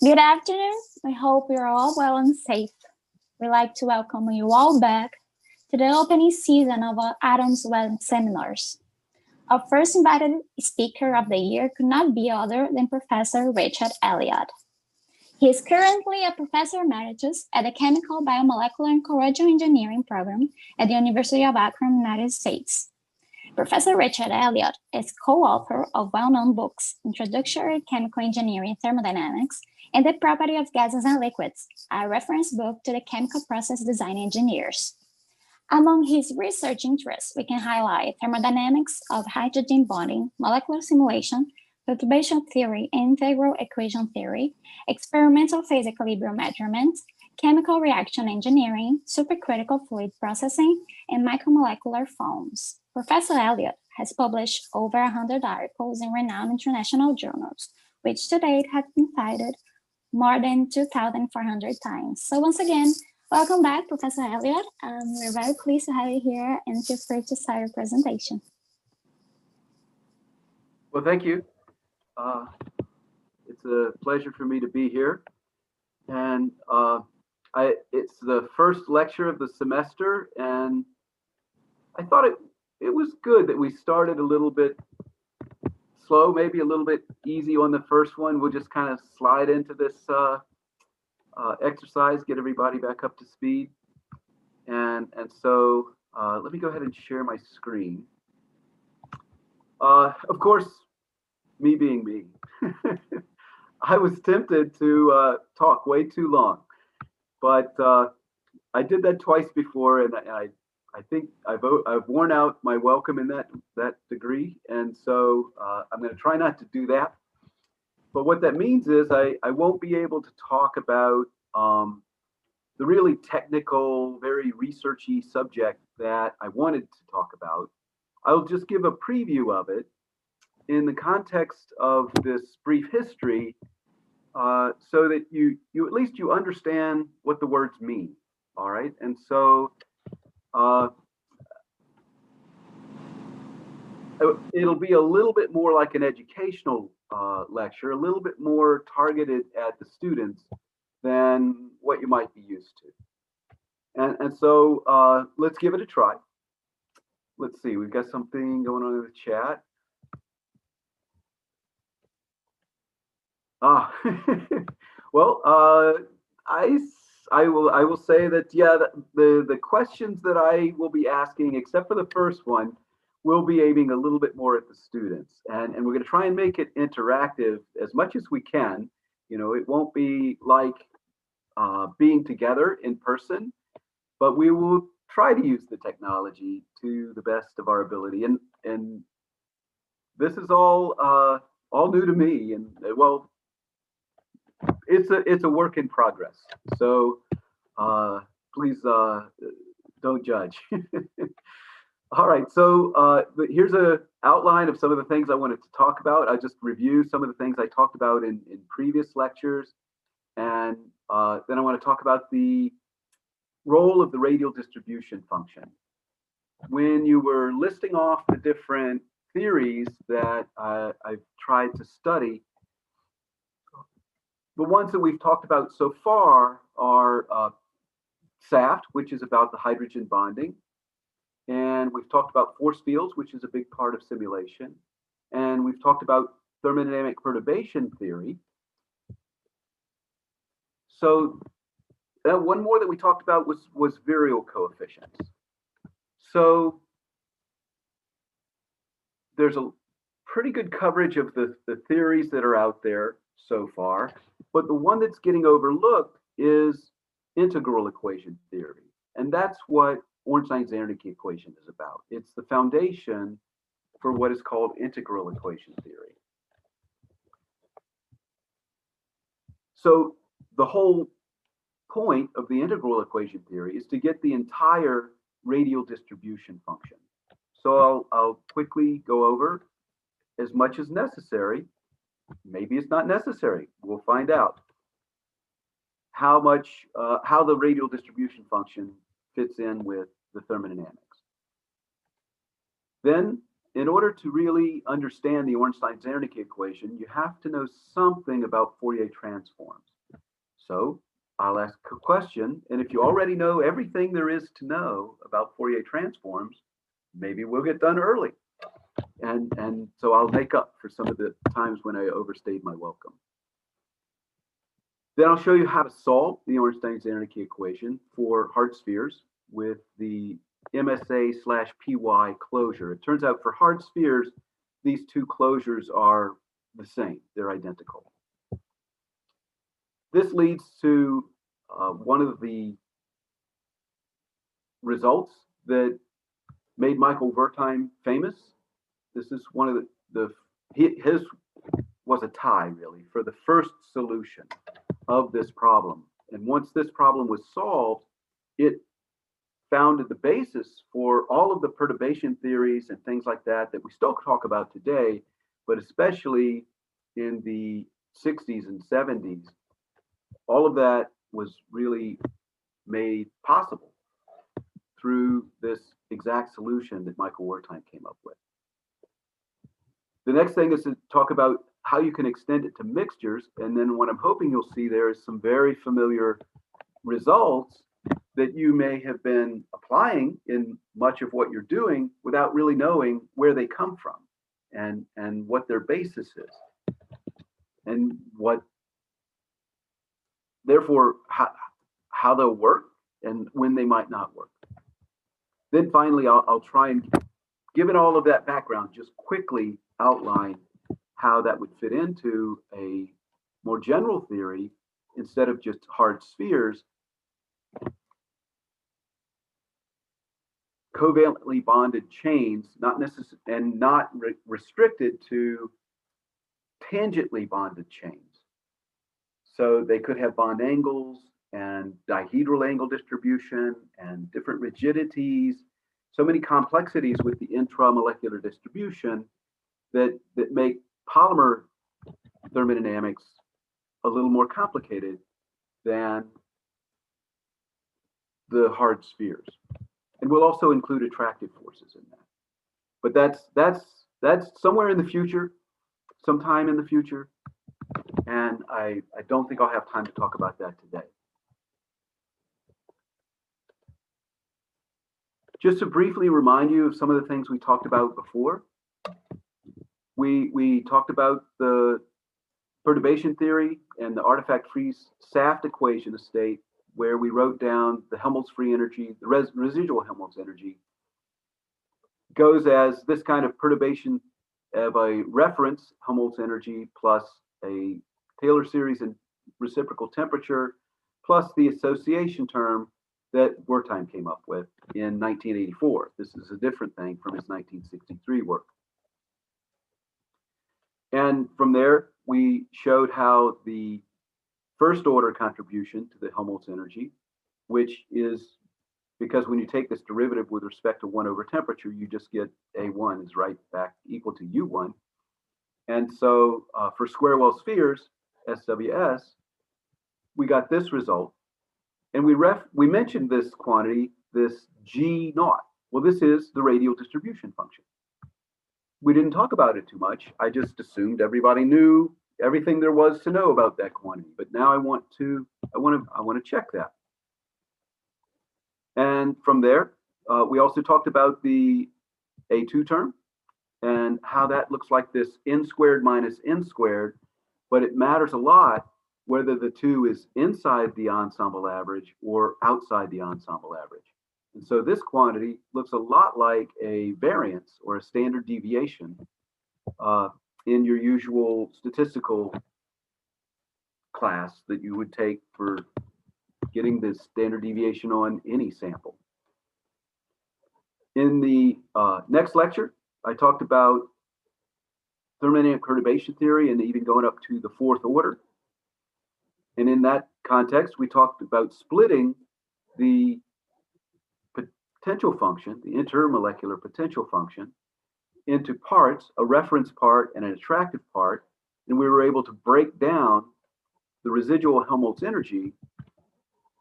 Good afternoon. I hope you're all well and safe. We'd like to welcome you all back to the opening season of our ATOMS web seminars. Our first invited speaker of the year could not be other than Professor Richard Elliott. He is currently a professor emeritus at the Chemical, Biomolecular, and Corrosion Engineering program at the University of Akron, United States. Professor Richard Elliott is co-author of well-known books, Introductory Chemical Engineering Thermodynamics and The Property of Gases and Liquids, a reference book to the chemical process design engineers. Among his research interests, we can highlight thermodynamics of hydrogen bonding, molecular simulation, perturbation theory and integral equation theory, experimental phase equilibrium measurements, chemical reaction engineering, supercritical fluid processing, and micromolecular foams. Professor Elliott has published over 100 articles in renowned international journals, which to date have been cited more than 2,400 times. So once again, welcome back, Professor Elliott. We're very pleased to have you here, and feel free to start your presentation. Well, thank you. It's a pleasure for me to be here. And it's the first lecture of the semester, and I thought it was good that we started a little bit slow, maybe a little bit easy on the first one. We'll just kind of slide into this exercise, get everybody back up to speed. And so let me go ahead and share my screen. Of course, me being me, I was tempted to talk way too long, but I did that twice before, and I think I've worn out my welcome in that degree, and so I'm going to try not to do that. But what that means is I won't be able to talk about the really technical, very researchy subject that I wanted to talk about. I'll just give a preview of it in the context of this brief history, so that you at least you understand what the words mean. All right, and so it'll be a little bit more like an educational lecture, a little bit more targeted at the students than what you might be used to. And so let's give it a try. Let's see, we've got something going on in the chat. Well, I will say that, yeah, the questions that I will be asking, except for the first one, will be aiming a little bit more at the students, and we're going to try and make it interactive as much as we can. You know, it won't be like being together in person, but we will try to use the technology to the best of our ability. And this is all new to me, and well, it's a work in progress. So please don't judge. All right, so here's an outline of some of the things I wanted to talk about. I just review some of the things I talked about in previous lectures, and then I want to talk about the role of the radial distribution function. When you were listing off the different theories that I've tried to study, the ones that we've talked about so far are SAFT, which is about the hydrogen bonding. And we've talked about force fields, which is a big part of simulation. And we've talked about thermodynamic perturbation theory. So one more that we talked about was virial coefficients. So there's a pretty good coverage of the theories that are out there so far, but the one that's getting overlooked is integral equation theory. And that's what Ornstein-Zernike equation is about. It's the foundation for what is called integral equation theory. So the whole point of the integral equation theory is to get the entire radial distribution function. So I'll quickly go over as much as necessary. Maybe it's not necessary. We'll find out how the radial distribution function fits in with the thermodynamics. Then, in order to really understand the Ornstein-Zernike equation, you have to know something about Fourier transforms. So I'll ask a question, and if you already know everything there is to know about Fourier transforms, maybe we'll get done early. And so I'll make up for some of the times when I overstayed my welcome. Then I'll show you how to solve the Ornstein-Zernike equation for hard spheres with the MSA/PY closure. It turns out for hard spheres, these two closures are the same. They're identical. This leads to one of the results that made Michael Wertheim famous. This is one of his was a tie, really, for the first solution of this problem. And once this problem was solved, it founded the basis for all of the perturbation theories and things like that that we still talk about today, but especially in the 60s and 70s. All of that was really made possible through this exact solution that Michael Wertheim came up with. The next thing is to talk about how you can extend it to mixtures. And then what I'm hoping you'll see there is some very familiar results that you may have been applying in much of what you're doing without really knowing where they come from and what their basis is. And what, therefore, how they'll work and when they might not work. Then finally, I'll try and, given all of that background, just quickly outline how that would fit into a more general theory instead of just hard spheres. Covalently bonded chains, not necessarily and not restricted to tangently bonded chains. So they could have bond angles and dihedral angle distribution and different rigidities, so many complexities with the intramolecular distribution that make polymer thermodynamics a little more complicated than the hard spheres. And we'll also include attractive forces in that. But that's somewhere in the future, sometime in the future. And I don't think I'll have time to talk about that today. Just to briefly remind you of some of the things we talked about before. We talked about the perturbation theory and the artifact-free Saft equation of state, where we wrote down the Helmholtz free energy, the residual Helmholtz energy, goes as this kind of perturbation of a reference Helmholtz energy plus a Taylor series and reciprocal temperature plus the association term that Wertheim came up with in 1984. This is a different thing from his 1963 work. And from there, we showed how the first order contribution to the Helmholtz energy, which is because when you take this derivative with respect to 1 over temperature, you just get A1 is right back equal to U1. And so for square well spheres, SWS, we got this result. And we mentioned this quantity, this G naught. Well, this is the radial distribution function. We didn't talk about it too much. I just assumed everybody knew everything there was to know about that quantity. But now I want to check that. And from there, we also talked about the A2 term and how that looks like this n squared minus n squared, but it matters a lot whether the 2 is inside the ensemble average or outside the ensemble average. And so this quantity looks a lot like a variance or a standard deviation in your usual statistical class that you would take for getting the standard deviation on any sample. In the next lecture, I talked about thermodynamic perturbation theory and even going up to the 4th order. And in that context, we talked about splitting the potential function, the intermolecular potential function, into parts, a reference part and an attractive part, and we were able to break down the residual Helmholtz energy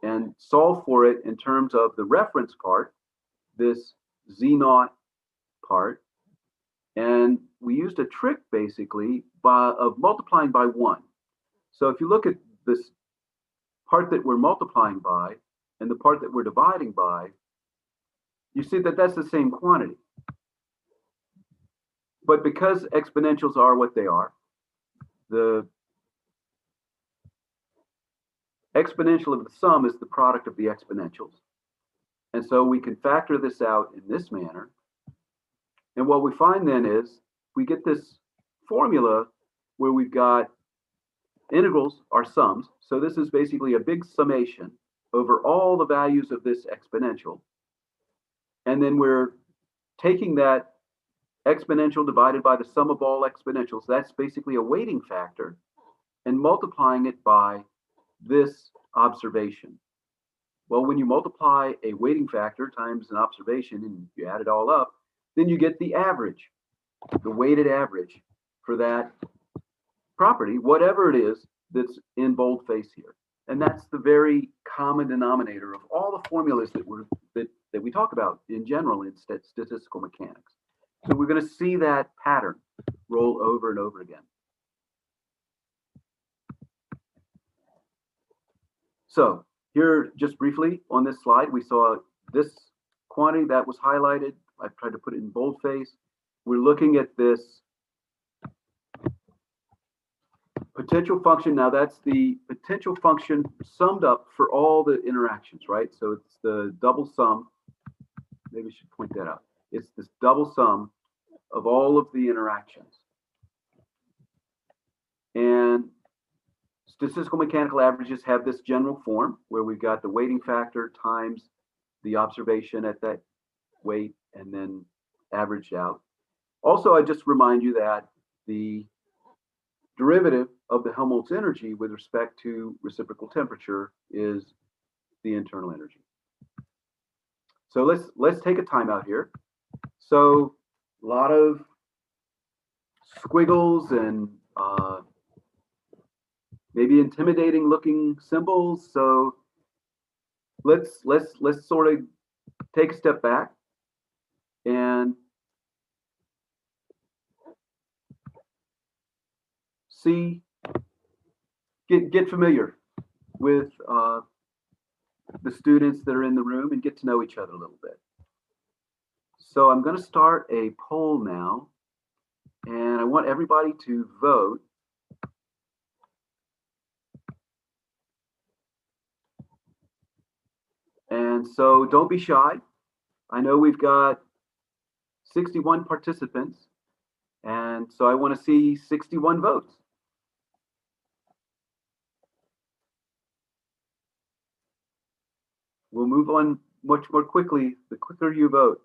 and solve for it in terms of the reference part, this Z naught part, and we used a trick basically of multiplying by 1. So if you look at this part that we're multiplying by and the part that we're dividing by, you see that that's the same quantity. But because exponentials are what they are, the exponential of the sum is the product of the exponentials. And so we can factor this out in this manner. And what we find then is we get this formula where we've got integrals are sums. So this is basically a big summation over all the values of this exponential. And then we're taking that exponential divided by the sum of all exponentials. That's basically a weighting factor, and multiplying it by this observation. Well, when you multiply a weighting factor times an observation and you add it all up, then you get the average, the weighted average for that property, whatever it is that's in boldface here. And that's the very common denominator of all the formulas that we talk about in general in statistical mechanics. So we're going to see that pattern roll over and over again. So here, just briefly on this slide, we saw this quantity that was highlighted. I've tried to put it in boldface. We're looking at this potential function. Now that's the potential function summed up for all the interactions, right? So it's the double sum. Maybe I should point that out. It's this double sum of all of the interactions. And statistical mechanical averages have this general form where we've got the weighting factor times the observation at that weight and then averaged out. Also, I just remind you that the derivative of the Helmholtz energy with respect to reciprocal temperature is the internal energy. So let's take a timeout here. So a lot of squiggles and maybe intimidating looking symbols. So let's sort of take a step back and see, get familiar with the students that are in the room and get to know each other a little bit. So I'm going to start a poll now, and I want everybody to vote. And so don't be shy. I know we've got 61 participants, and so I want to see 61 votes. We'll move on much more quickly the quicker you vote.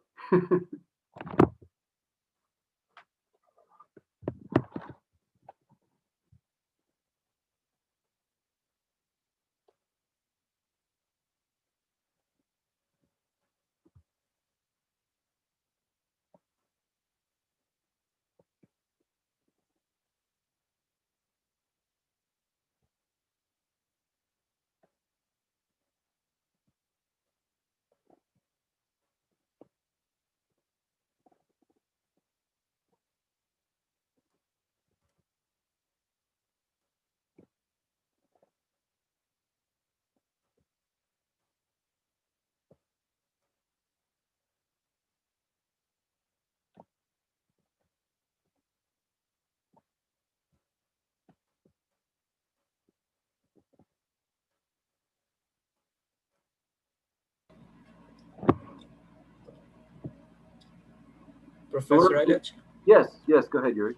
Professor Elliott? Yes, go ahead, Yuri.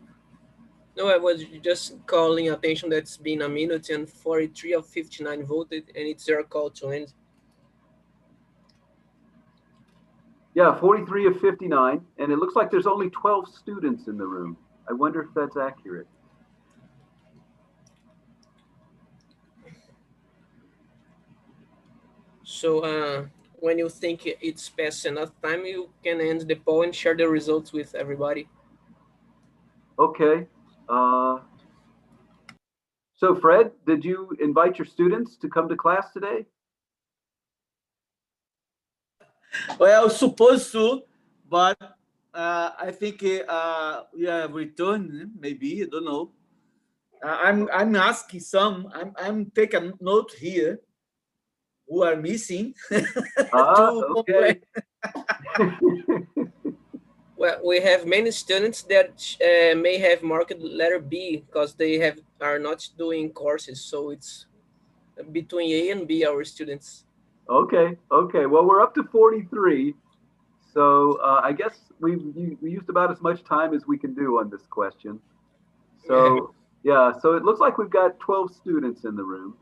No, I was just calling attention that it's been a minute and 43 of 59 voted, and it's your call to end. Yeah, 43 of 59, and it looks like there's only 12 students in the room. I wonder if that's accurate. So when you think it's past enough time, you can end the poll and share the results with everybody. Okay. So Fred, did you invite your students to come to class today? Well, supposed to, but I think we have returned. Maybe, I don't know. I'm asking some. I'm taking note here. who are missing Ah, to okay. Well, we have many students that may have marked letter B because they are not doing courses. So it's between A and B, our students. Okay, okay. Well, we're up to 43. So I guess we used about as much time as we can do on this question. Yeah. So yeah, so it looks like we've got 12 students in the room.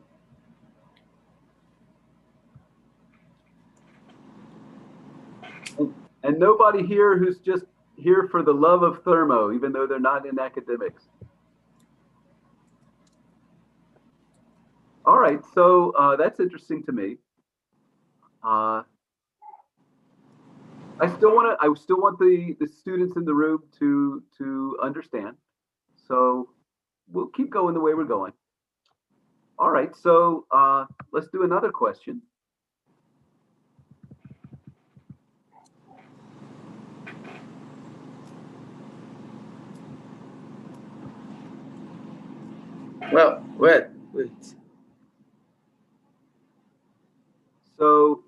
And nobody here who's just here for the love of thermo, even though they're not in academics. All right, so that's interesting to me. I still want the students in the room to understand. So we'll keep going the way we're going. All right, so let's do another question. Well, wait. So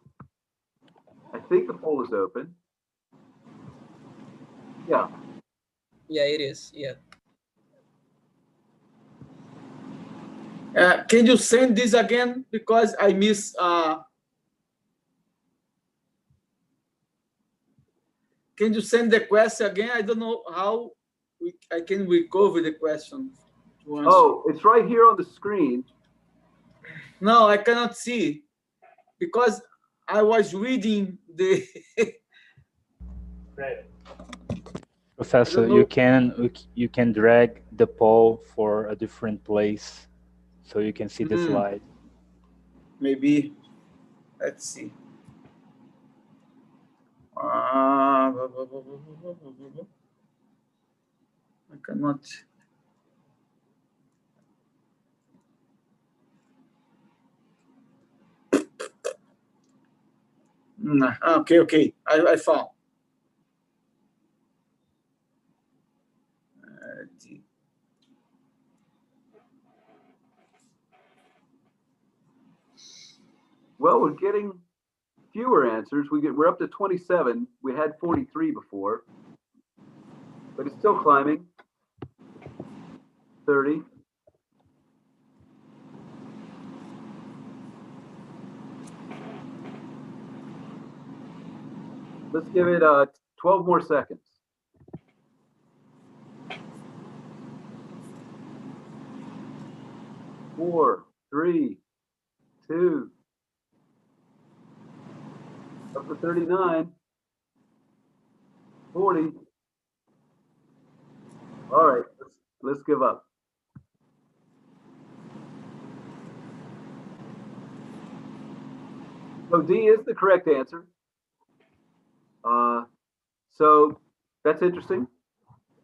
I think the poll is open. Yeah. Yeah, it is. Yeah. Can you send this again? Because I miss. Can you send the question again? I don't know how I can recover the question. Oh, it's right here on the screen. No, I cannot see because I was reading the. Professor, you can drag the poll for a different place so you can see the slide. Maybe. Let's see. I cannot. Okay. I found. Well, we're getting fewer answers. We're up to 27. We had 43 before, but it's still climbing. 30. Let's give it 12 more seconds. 4, 3, 2. Up to 39. 40. All right, let's give up. So D is the correct answer. So that's interesting.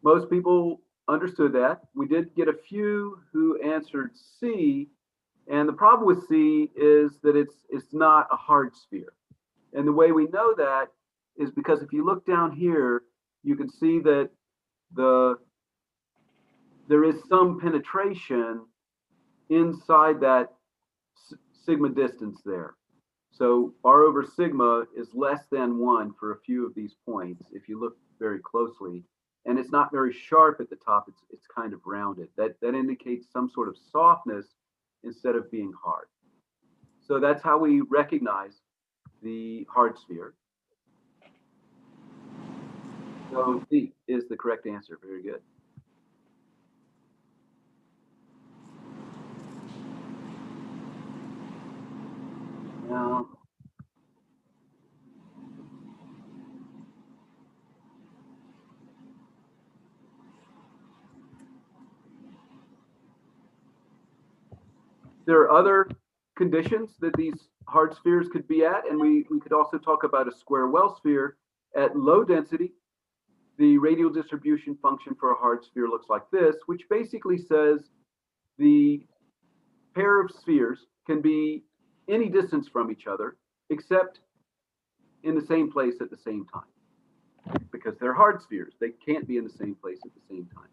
Most people understood that. We did get a few who answered C, and the problem with C is that it's not a hard sphere. And the way we know that is because if you look down here, you can see that there is some penetration inside that sigma distance there. So R over sigma is less than 1 for a few of these points if you look very closely. And it's not very sharp at the top, it's kind of rounded. That indicates some sort of softness instead of being hard. So that's how we recognize the hard sphere. So D is the correct answer. Very good. Now, there are other conditions that these hard spheres could be at, and we could also talk about a square well sphere at low density. The radial distribution function for a hard sphere looks like this, which basically says the pair of spheres can be any distance from each other, except in the same place at the same time. Because they're hard spheres, they can't be in the same place at the same time.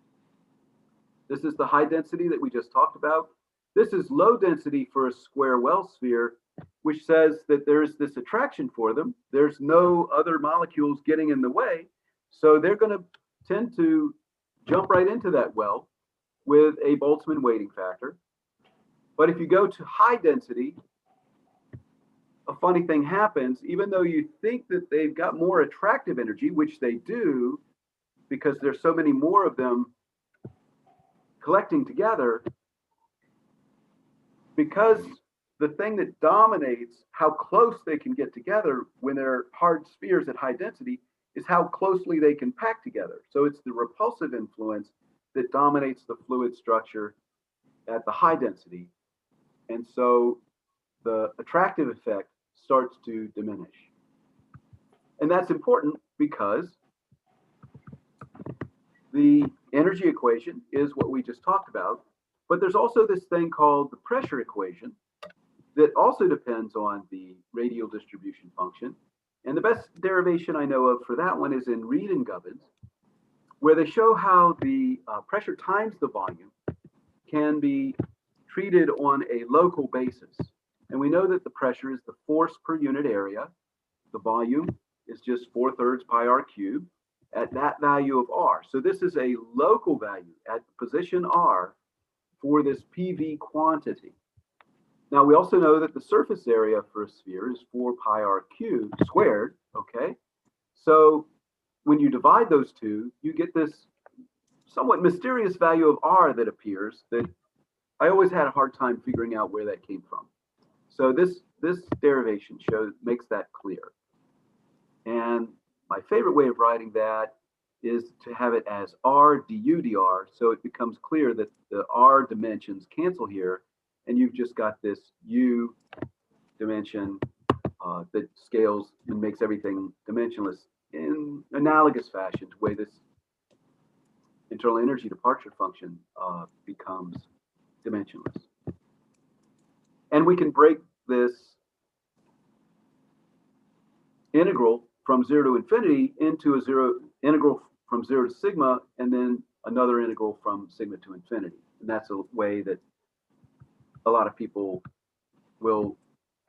This is the high density that we just talked about. This is low density for a square well sphere, which says that there's this attraction for them. There's no other molecules getting in the way. So they're going to tend to jump right into that well with a Boltzmann weighting factor. But if you go to high density, a funny thing happens. Even though you think that they've got more attractive energy, which they do, because there's so many more of them collecting together, because the thing that dominates how close they can get together when they're hard spheres at high density is how closely they can pack together. So it's the repulsive influence that dominates the fluid structure at the high density. And so the attractive effect starts to diminish. And that's important because the energy equation is what we just talked about, but there's also this thing called the pressure equation that also depends on the radial distribution function. And the best derivation I know of for that one is in Reed and Gubbins, where they show how the pressure times the volume can be treated on a local basis. And we know that the pressure is the force per unit area. The volume is just 4/3 pi r cubed at that value of r. So this is a local value at position r for this PV quantity. Now, we also know that the surface area for a sphere is 4 pi r cubed squared, okay? So when you divide those two, you get this somewhat mysterious value of r that appears that I always had a hard time figuring out where that came from. So this derivation makes that clear. And my favorite way of writing that is to have it as r du dr, so it becomes clear that the r dimensions cancel here, and you've just got this u dimension that scales and makes everything dimensionless in analogous fashion to the way this internal energy departure function becomes dimensionless. And we can break this integral from 0 to infinity into a integral from 0 to sigma, and then another integral from sigma to infinity. And that's a way that a lot of people will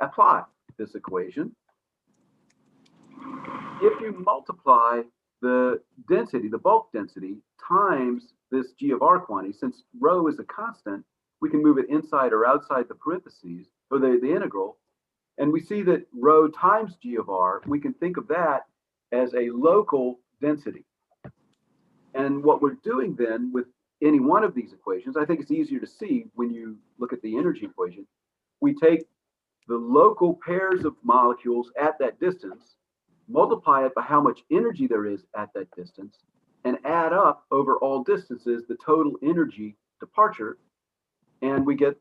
apply this equation. If you multiply the density, the bulk density, times this g of r quantity, since rho is a constant, we can move it inside or outside the parentheses, or the integral, and we see that rho times g of r, we can think of that as a local density. And what we're doing then with any one of these equations, I think it's easier to see when you look at the energy equation. We take the local pairs of molecules at that distance, multiply it by how much energy there is at that distance, and add up over all distances the total energy departure, and we get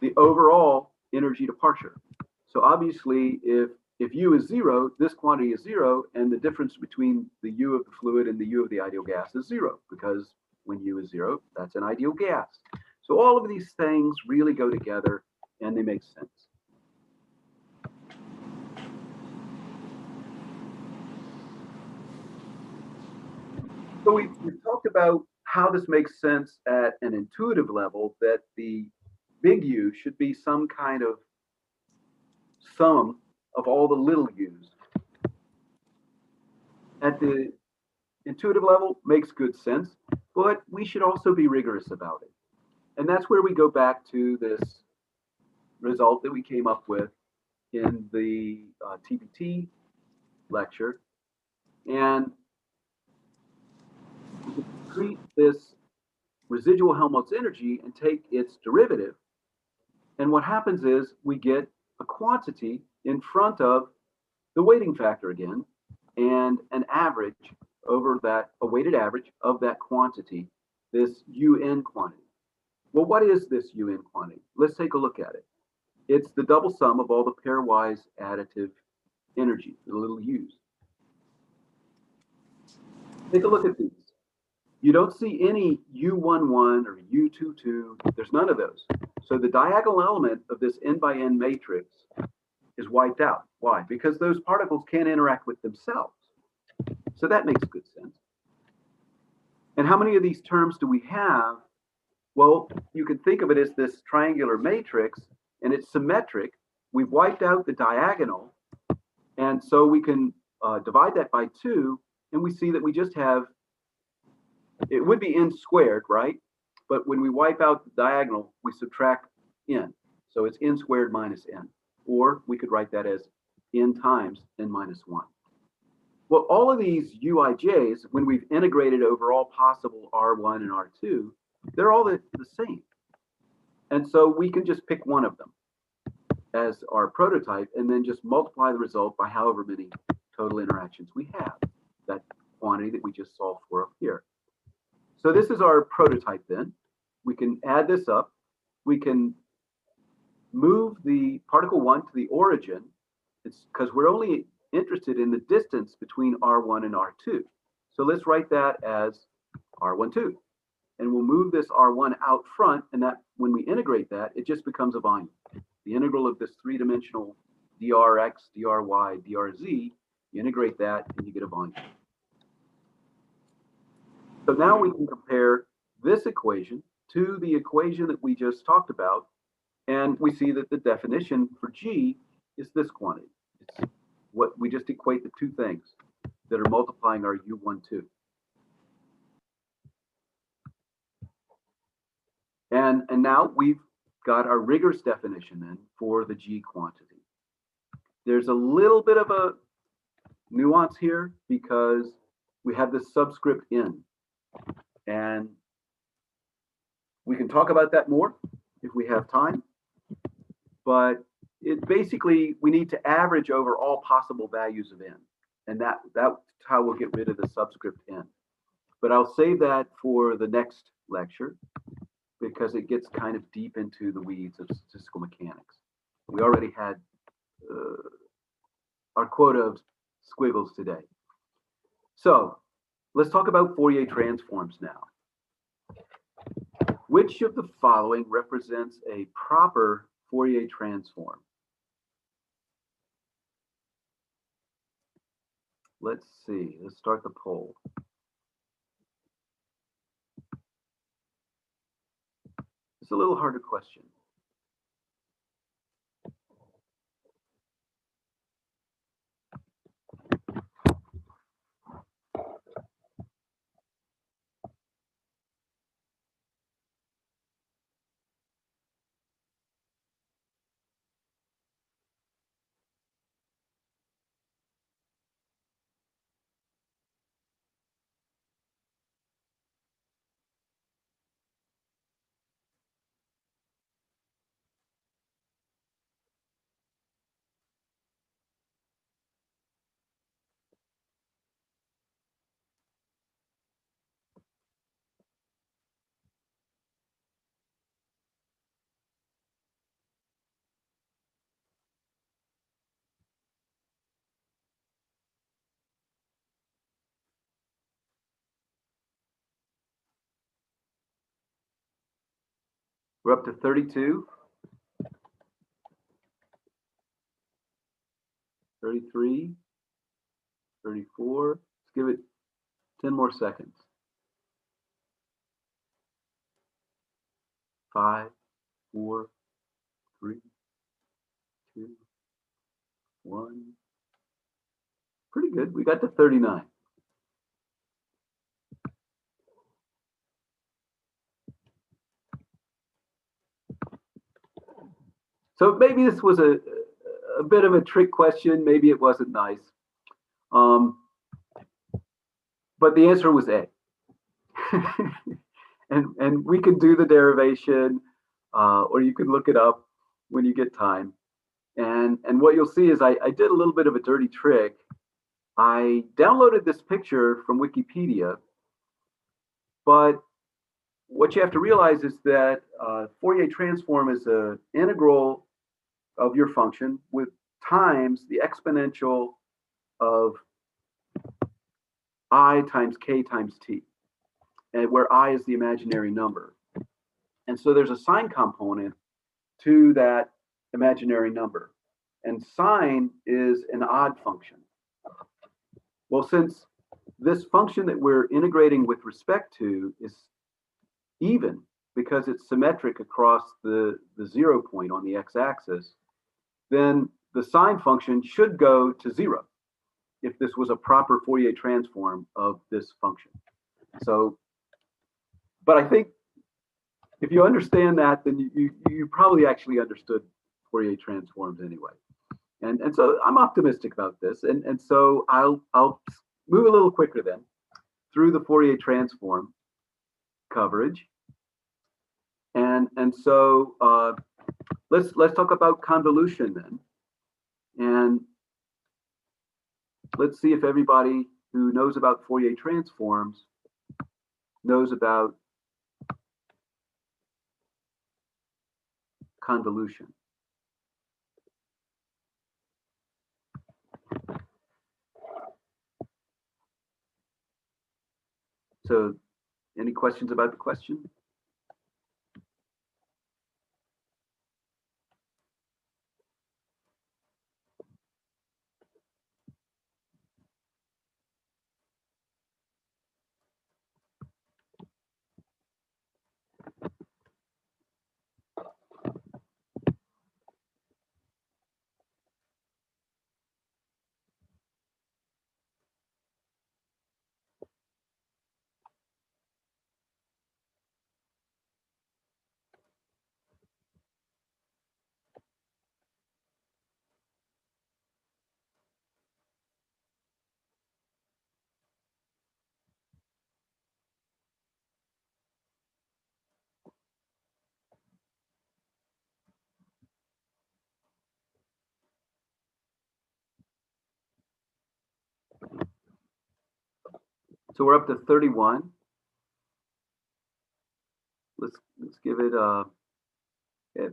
the overall energy departure. So obviously, if u is 0, this quantity is 0, and the difference between the u of the fluid and the u of the ideal gas is 0, because when u is 0, that's an ideal gas. So all of these things really go together, and they make sense. So we've talked about how this makes sense at an intuitive level, that the big U should be some kind of sum of all the little u's. At the intuitive level, makes good sense, but we should also be rigorous about it. And that's where we go back to this result that we came up with in the TBT lecture. And we can treat this residual Helmholtz energy and take its derivative. And what happens is we get a quantity in front of the weighting factor again, and an average over that, a weighted average of that quantity, this UN quantity. Well, what is this UN quantity? Let's take a look at it. It's the double sum of all the pairwise additive energy, the little u's. Take a look at these. You don't see any U11 or U22. There's none of those. So the diagonal element of this n by n matrix is wiped out. Why? Because those particles can't interact with themselves. So that makes good sense. And how many of these terms do we have? Well, you can think of it as this triangular matrix, and it's symmetric we've wiped out the diagonal, and so we can divide that by 2, and we see that we just have, it would be n squared, right? But when we wipe out the diagonal, we subtract n. So it's n squared minus n. Or we could write that as n times n minus 1. Well, all of these uij's, when we've integrated over all possible R1 and R2, they're all the same. And so we can just pick one of them as our prototype and then just multiply the result by however many total interactions we have, that quantity that we just solved for up here. So this is our prototype then. We can add this up. We can move the particle 1 to the origin. It's because we're only interested in the distance between R1 and R2. So let's write that as R12. And we'll move this R1 out front, and that when we integrate that, it just becomes a volume. The integral of this three-dimensional drx, dry, drz, you integrate that and you get a volume. So now we can compare this equation to the equation that we just talked about, and we see that the definition for G is this quantity. It's what we just equate the two things that are multiplying our U12. And now we've got our rigorous definition then for the G quantity. There's a little bit of a nuance here because we have this subscript n. And we can talk about that more if we have time. But it basically, we need to average over all possible values of n. And that's how we'll get rid of the subscript n. But I'll save that for the next lecture, because it gets kind of deep into the weeds of statistical mechanics. We already had our quota of squiggles today. So let's talk about Fourier transforms now. Which of the following represents a proper Fourier transform? Let's see, let's start the poll. It's a little harder question. We're up to 32, 33, 34. Let's give it 10 more seconds. 5, 4, 3, 2, 1. Pretty good. We got to 39. So maybe this was a bit of a trick question. Maybe it wasn't nice. But the answer was A. and we could do the derivation, or you could look it up when you get time. And what you'll see is I did a little bit of a dirty trick. I downloaded this picture from Wikipedia, but what you have to realize is that Fourier transform is an integral of your function with times the exponential of I times k times t, and where I is the imaginary number. And so there's a sine component to that imaginary number. And sine is an odd function. Well, since this function that we're integrating with respect to is even because it's symmetric across the 0 point on the x-axis, then the sine function should go to 0 if this was a proper Fourier transform of this function. So, but I think if you understand that, then you probably actually understood Fourier transforms anyway. And so I'm optimistic about this. And so I'll move a little quicker then through the Fourier transform coverage. And so let's talk about convolution then. And let's see if everybody who knows about Fourier transforms knows about convolution. So, any questions about the question? So we're up to 31. Let's give it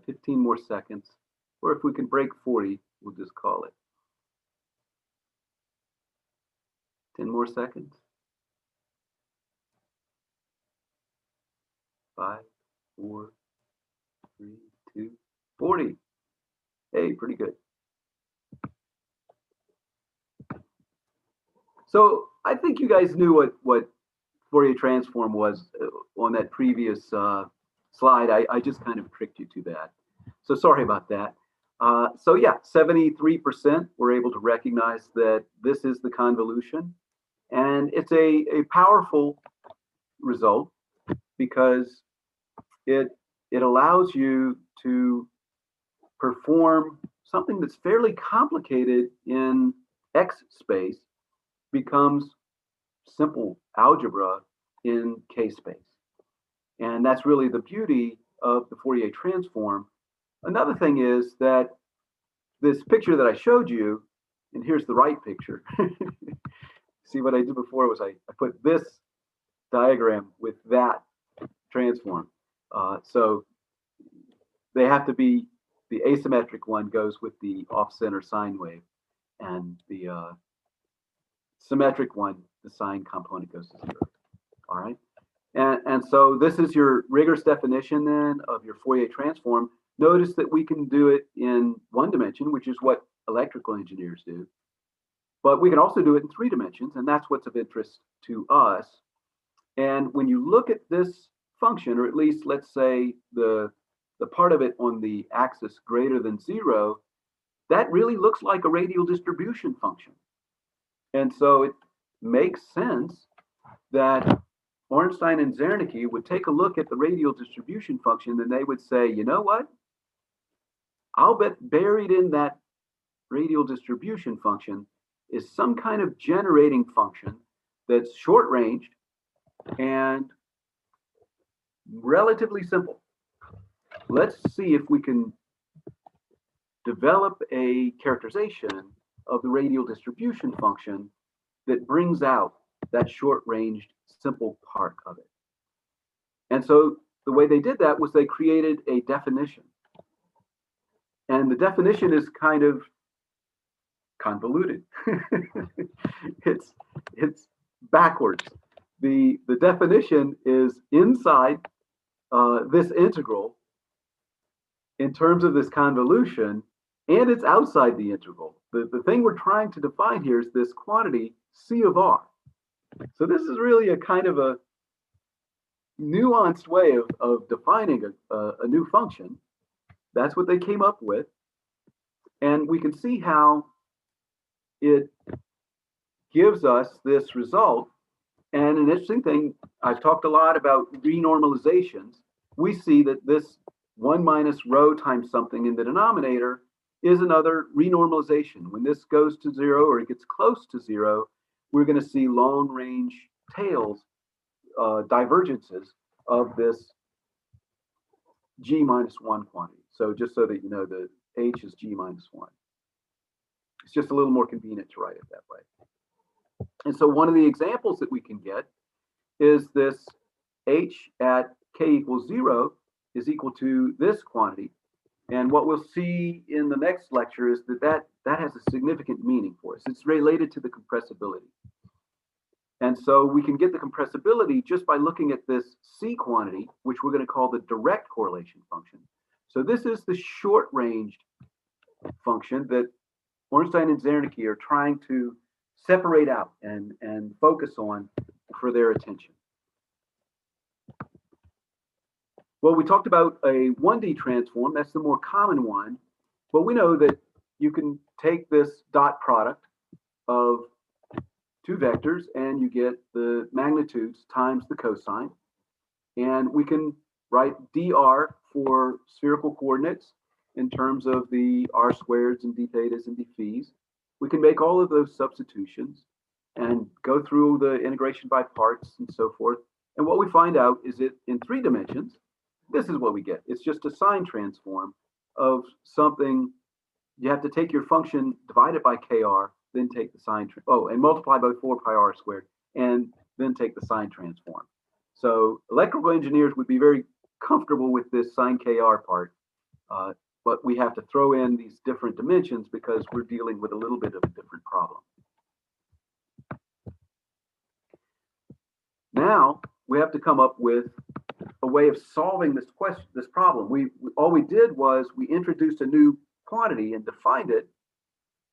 15 more seconds. Or if we can break 40, we'll just call it. 10 more seconds. 5, 4, 3, 2, 40. Hey, pretty good. So I think you guys knew what Fourier transform was on that previous slide. I just kind of tricked you to that. So sorry about that. So yeah, 73% were able to recognize that this is the convolution. And it's a powerful result because it allows you to perform something that's fairly complicated in X space becomes simple algebra in K space. And that's really the beauty of the Fourier transform. Another thing is that this picture that I showed you, and here's the right picture. See what I did before was I put this diagram with that transform. So they have to be, the asymmetric one goes with the off-center sine wave, and the symmetric one, the sine component goes to 0. All right. And so this is your rigorous definition then of your Fourier transform. Notice that we can do it in 1 dimension, which is what electrical engineers do. But we can also do it in 3 dimensions, and that's what's of interest to us. And when you look at this function, or at least let's say the part of it on the axis greater than 0, that really looks like a radial distribution function. And so it makes sense that Ornstein and Zernike would take a look at the radial distribution function, and they would say, you know what? I'll bet buried in that radial distribution function is some kind of generating function that's short-ranged and relatively simple. Let's see if we can develop a characterization of the radial distribution function that brings out that short-ranged simple part of it. And so the way they did that was they created a definition. And the definition is kind of convoluted. It's backwards. The definition is inside this integral in terms of this convolution, and it's outside the integral. The thing we're trying to define here is this quantity C of R. So this is really a kind of a nuanced way of defining a new function. That's what they came up with. And we can see how it gives us this result. And an interesting thing, I've talked a lot about renormalizations. We see that this 1 minus rho times something in the denominator is another renormalization. When this goes to 0 or it gets close to 0, we're going to see long range tails, divergences of this g minus 1 quantity. So just so that you know, the h is g minus 1. It's just a little more convenient to write it that way. And so one of the examples that we can get is this h at k equals 0 is equal to this quantity. And what we'll see in the next lecture is that has a significant meaning for us. It's related to the compressibility. And so we can get the compressibility just by looking at this c quantity, which we're going to call the direct correlation function. So this is the short-ranged function that Ornstein and Zernike are trying to separate out and focus on for their attention. Well, we talked about a 1D transform. That's the more common one. But we know that you can take this dot product of two vectors and you get the magnitudes times the cosine. And we can write dr for spherical coordinates in terms of the r squareds and d thetas and d phis. We can make all of those substitutions and go through the integration by parts and so forth. And what we find out is that in 3 dimensions, this is what we get. It's just a sine transform of something. You have to take your function, divide it by kr, then take the sine, and multiply by 4 pi r squared, and then take the sine transform. So electrical engineers would be very comfortable with this sine kr part, but we have to throw in these different dimensions because we're dealing with a little bit of a different problem. Now we have to come up with a way of solving this question, this problem. All we did was we introduced a new quantity and defined it,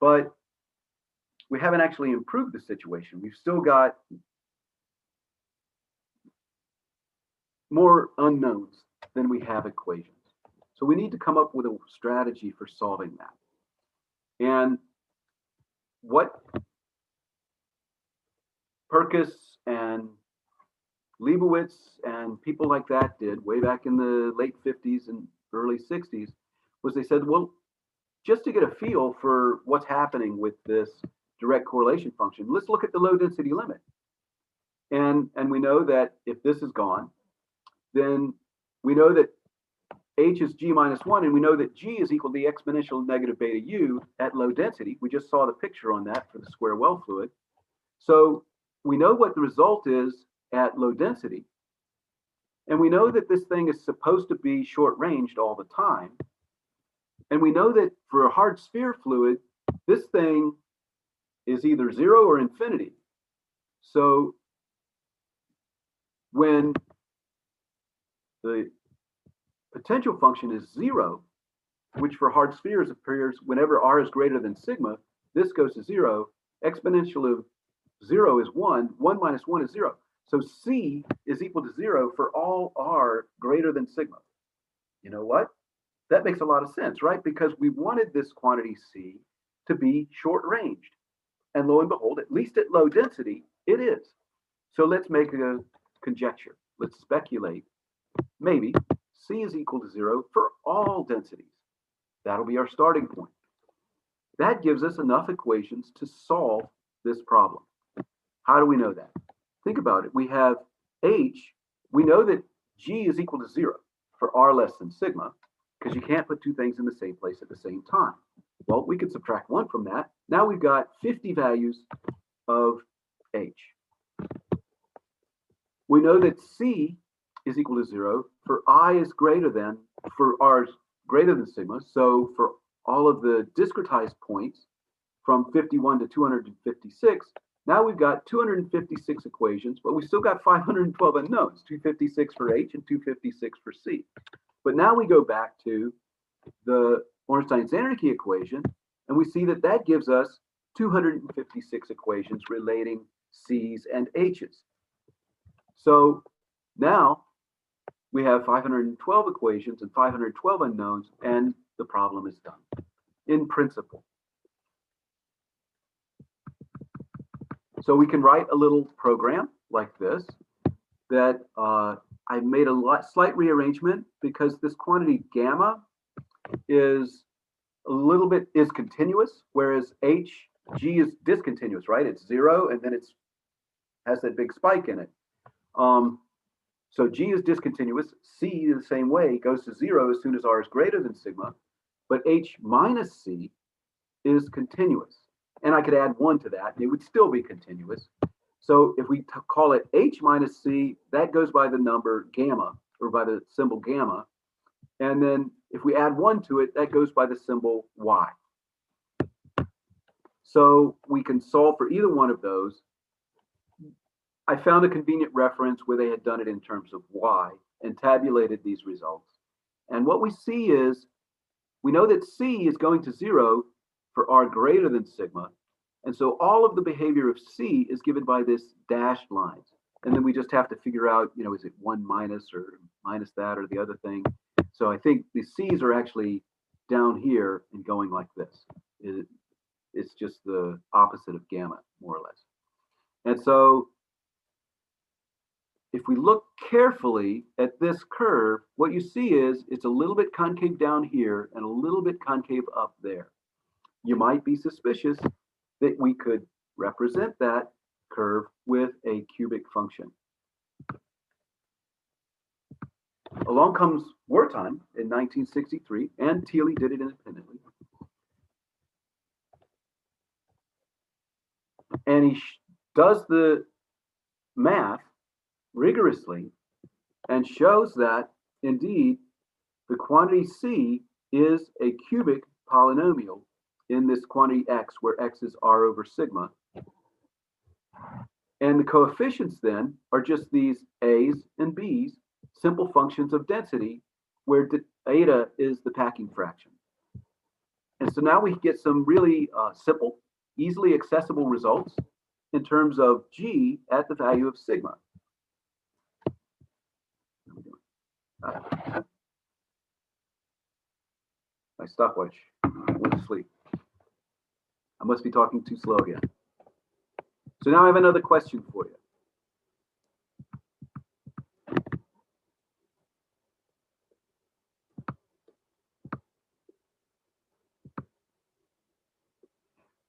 but we haven't actually improved the situation. We've still got more unknowns than we have equations. So we need to come up with a strategy for solving that. And what Percus and Leibowitz and people like that did way back in the late 50s and early 60s was they said, well, just to get a feel for what's happening with this direct correlation function, let's look at the low density limit. And we know that if this is gone, then we know that h is g minus 1, and we know that g is equal to the exponential negative beta u at low density. We just saw the picture on that for the square well fluid. So we know what the result is at low density. And we know that this thing is supposed to be short-ranged all the time. And we know that for a hard sphere fluid, this thing is either 0 or infinity. So when the potential function is 0, which for hard spheres appears whenever r is greater than sigma, this goes to 0. Exponential of 0 is 1. 1 minus 1 is 0. So c is equal to 0 for all r greater than sigma. You know what? That makes a lot of sense, right? Because we wanted this quantity c to be short-ranged. And lo and behold, at least at low density, it is. So let's make a conjecture. Let's speculate. Maybe c is equal to 0 for all densities. That'll be our starting point. That gives us enough equations to solve this problem. How do we know that? Think about it. We have h. We know that g is equal to 0 for r less than sigma, because you can't put two things in the same place at the same time. Well, we could subtract 1 from that. Now we've got 50 values of h. We know that c is equal to 0 for r is greater than sigma. So for all of the discretized points from 51 to 256, now we've got 256 equations, but we still got 512 unknowns, 256 for h and 256 for c. But now we go back to the Ornstein-Zernike equation, and we see that that gives us 256 equations relating c's and h's. So now we have 512 equations and 512 unknowns, and the problem is done. in principle. So we can write a little program like this that I made a slight rearrangement because this quantity gamma is continuous, whereas G is discontinuous, right? It's 0, and then it's has that big spike in it. So G is discontinuous. C, the same way, goes to 0 as soon as R is greater than sigma, but H minus C is continuous. And I could add 1 to that, and it would still be continuous. So if we call it H minus C, that goes by the number gamma, or by the symbol gamma. And then if we add 1 to it, that goes by the symbol Y. So we can solve for either one of those. I found a convenient reference where they had done it in terms of Y and tabulated these results. And what we see is, we know that C is going to 0 for R greater than sigma. And so all of the behavior of C is given by this dashed lines. And then we just have to figure out, is it 1 minus or minus that or the other thing? So I think the C's are actually down here and going like this. It's just the opposite of gamma, more or less. And so if we look carefully at this curve, what you see is it's a little bit concave down here and a little bit concave up there. You might be suspicious that we could represent that curve with a cubic function. Along comes Wertheim in 1963, and Thiele did it independently. And he does the math rigorously and shows that, indeed, the quantity C is a cubic polynomial in this quantity x, where x is R over sigma. And the coefficients then are just these A's and B's, simple functions of density, where eta is the packing fraction. And so now we get some really simple, easily accessible results in terms of G at the value of sigma. My stopwatch went to sleep. I must be talking too slow again. So now I have another question for you.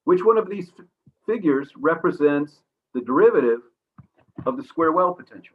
Which one of these figures represents the derivative of the square well potential?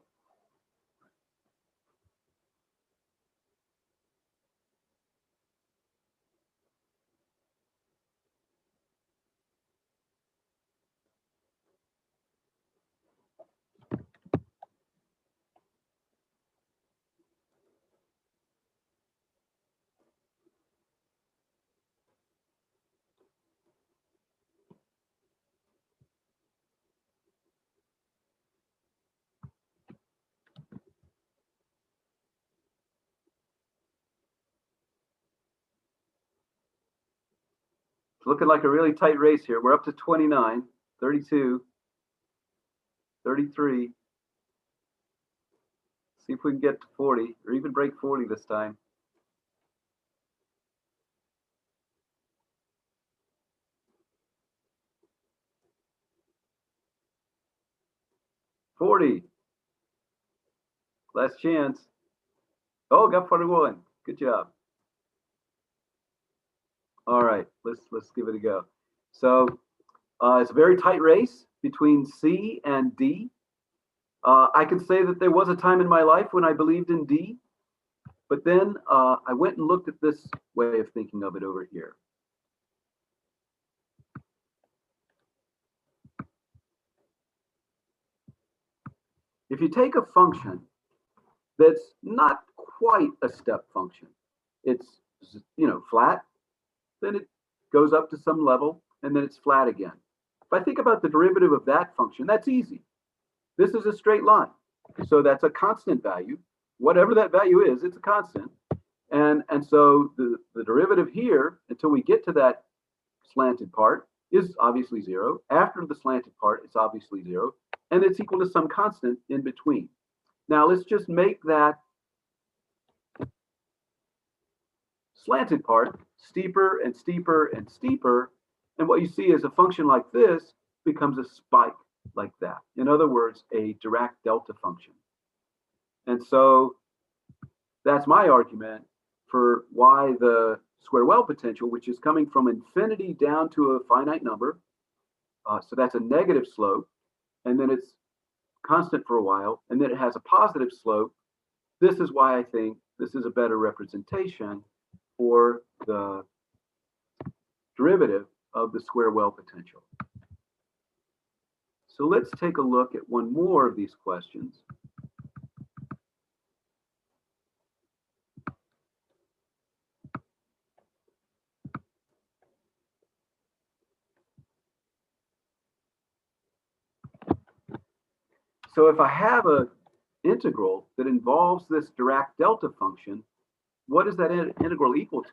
It's looking like a really tight race here. We're up to 29, 32, 33. See if we can get to 40 or even break 40 this time. $40. Last chance. Oh, got 41. Good job. All right, let's give it a go. So it's a very tight race between C and D. I can say that there was a time in my life when I believed in D, but then I went and looked at this way of thinking of it over here. If you take a function that's not quite a step function, it's flat, then it goes up to some level, and then it's flat again. If I think about the derivative of that function, that's easy. This is a straight line. So that's a constant value. Whatever that value is, it's a constant. And so the derivative here, until we get to that slanted part, is obviously 0. After the slanted part, it's obviously 0. And it's equal to some constant in between. Now let's just make that slanted part, steeper and steeper and steeper. And what you see is a function like this becomes a spike like that. In other words, a Dirac delta function. And so that's my argument for why the square well potential, which is coming from infinity down to a finite number, so that's a negative slope, and then it's constant for a while, and then it has a positive slope. This is why I think this is a better representation for the derivative of the square well potential. So let's take a look at one more of these questions. So if I have an integral that involves this Dirac delta function, what is that integral equal to?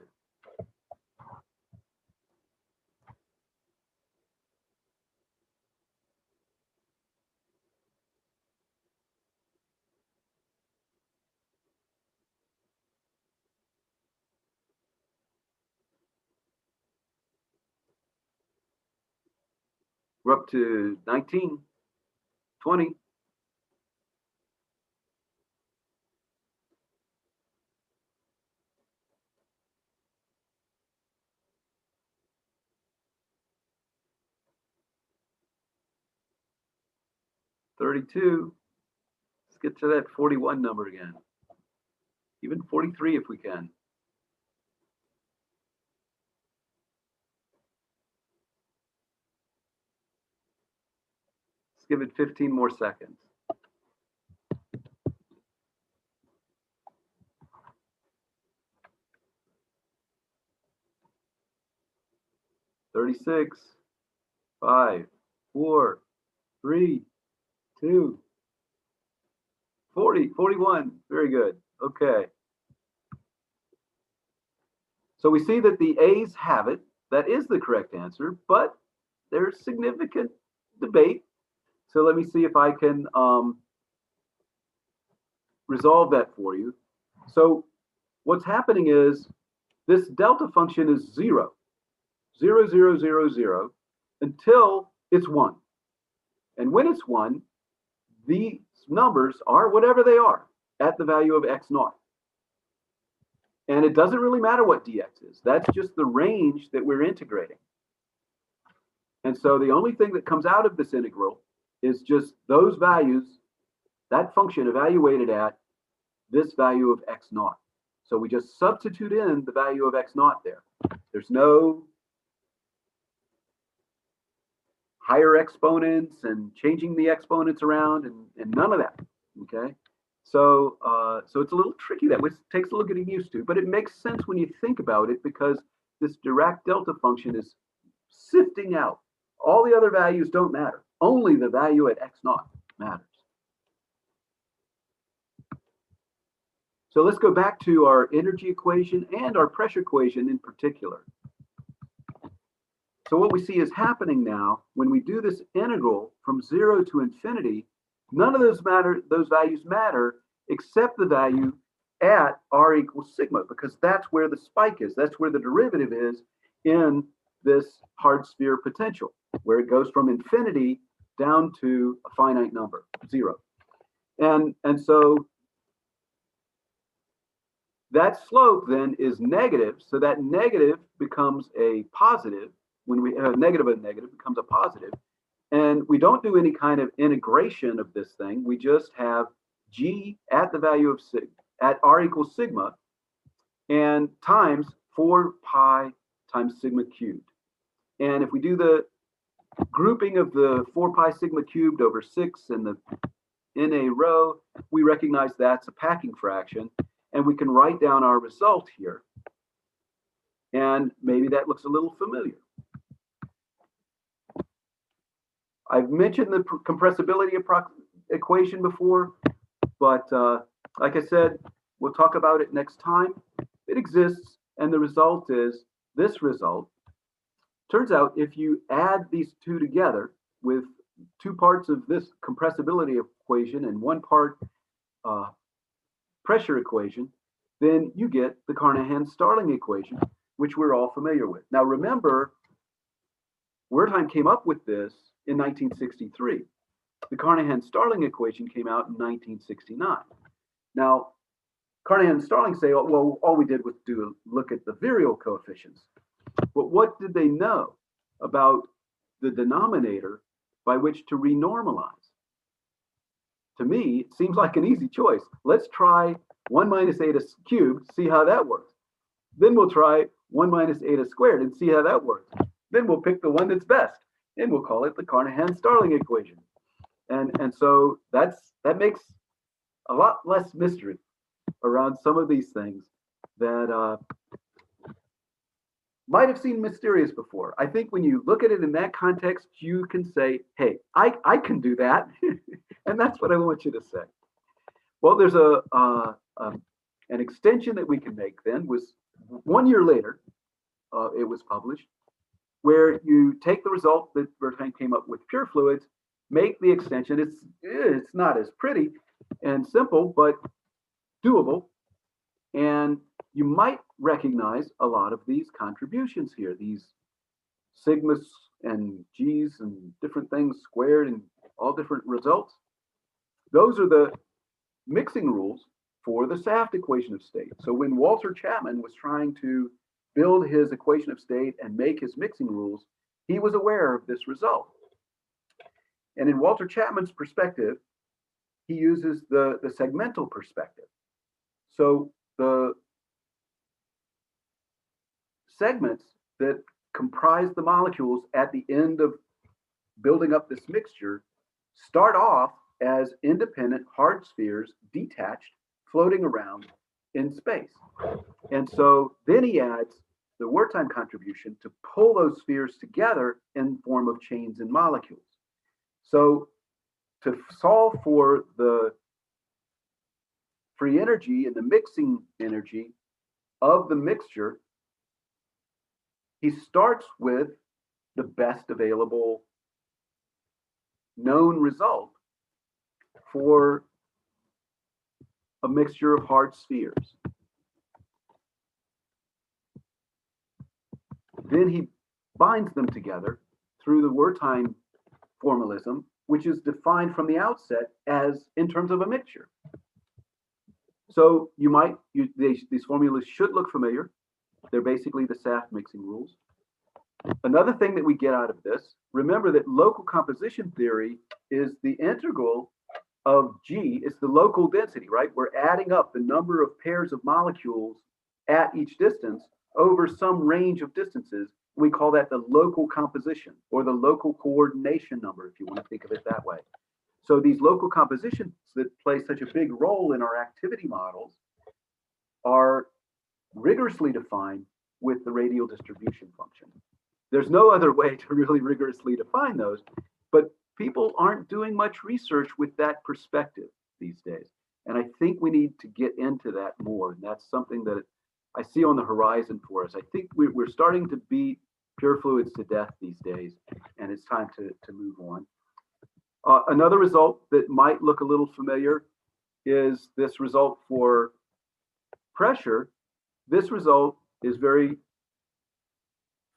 We're up to 19, 20. $32. Let's get to that 41 number again. Even 43 if we can. Let's give it 15 more seconds. $36, 5, 4, 3, 2, 40, 41. Very good. Okay. So we see that the A's have it. That is the correct answer, but there's significant debate. So let me see if I can resolve that for you. So what's happening is this delta function is 0, 0, 0, 0, 0, until it's 1. And when it's 1, these numbers are whatever they are at the value of x naught. And it doesn't really matter what dx is. That's just the range that we're integrating. And so the only thing that comes out of this integral is just those values, that function evaluated at this value of x naught. So we just substitute in the value of x naught there. There's no higher exponents and changing the exponents around and none of that, okay? So so it's a little tricky. That takes a little getting used to, but it makes sense when you think about it because this Dirac delta function is sifting out. All the other values don't matter. Only the value at x naught matters. So let's go back to our energy equation and our pressure equation in particular. So what we see is happening now when we do this integral from 0 to infinity, none of those values matter except the value at r equals sigma, because that's where the spike is. That's where the derivative is in this hard sphere potential, where it goes from infinity down to a finite number, 0. And so that slope then is negative. So that negative becomes a positive. When we have negative and negative becomes a positive. And we don't do any kind of integration of this thing. We just have g at the value of at r equals sigma and times 4 pi times sigma cubed. And if we do the grouping of the 4 pi sigma cubed over 6 in a row, we recognize that's a packing fraction. And we can write down our result here. And maybe that looks a little familiar. I've mentioned the compressibility equation before, but like I said, we'll talk about it next time. It exists, and the result is this result. Turns out if you add these two together with 2 parts of this compressibility equation and 1 part pressure equation, then you get the Carnahan-Startling equation, which we're all familiar with. Now remember, Wertheim came up with this in 1963. The Carnahan-Startling equation came out in 1969. Now, Carnahan and Startling say, oh, well, all we did was look at the virial coefficients. But what did they know about the denominator by which to renormalize? To me, it seems like an easy choice. Let's try 1 minus eta cubed, see how that works. Then we'll try 1 minus eta squared and see how that works. Then we'll pick the one that's best, and we'll call it the Carnahan-Startling equation. And so that makes a lot less mystery around some of these things that might have seemed mysterious before. I think when you look at it in that context, you can say, hey, I can do that. And that's what I want you to say. Well, there's an extension that we can make then. Was 1 year later, it was published, where you take the result that Wertheim came up with pure fluids, make the extension. It's not as pretty and simple, but doable. And you might recognize a lot of these contributions here, these sigmas and g's and different things squared and all different results. Those are the mixing rules for the Saft equation of state. So when Walter Chapman was trying to build his equation of state and make his mixing rules, he was aware of this result. And in Walter Chapman's perspective, he uses the segmental perspective. So the segments that comprise the molecules at the end of building up this mixture start off as independent hard spheres, detached, floating around in space. And so then he adds the Wertheim contribution to pull those spheres together in form of chains and molecules. So to solve for the free energy and the mixing energy of the mixture, he starts with the best available known result for a mixture of hard spheres. Then he binds them together through the Wertheim formalism, which is defined from the outset as in terms of a mixture. So these formulas should look familiar. They're basically the Saft mixing rules. Another thing that we get out of this, remember that local composition theory is the integral of G, it's the local density, right? We're adding up the number of pairs of molecules at each distance over some range of distances. We call that the local composition or the local coordination number, if you want to think of it that way. So these local compositions that play such a big role in our activity models are rigorously defined with the radial distribution function. There's no other way to really rigorously define those, but people aren't doing much research with that perspective these days. And I think we need to get into that more. And that's something that I see on the horizon for us. I think we're starting to beat pure fluids to death these days, and it's time to move on. Another result that might look a little familiar is this result for pressure. This result is very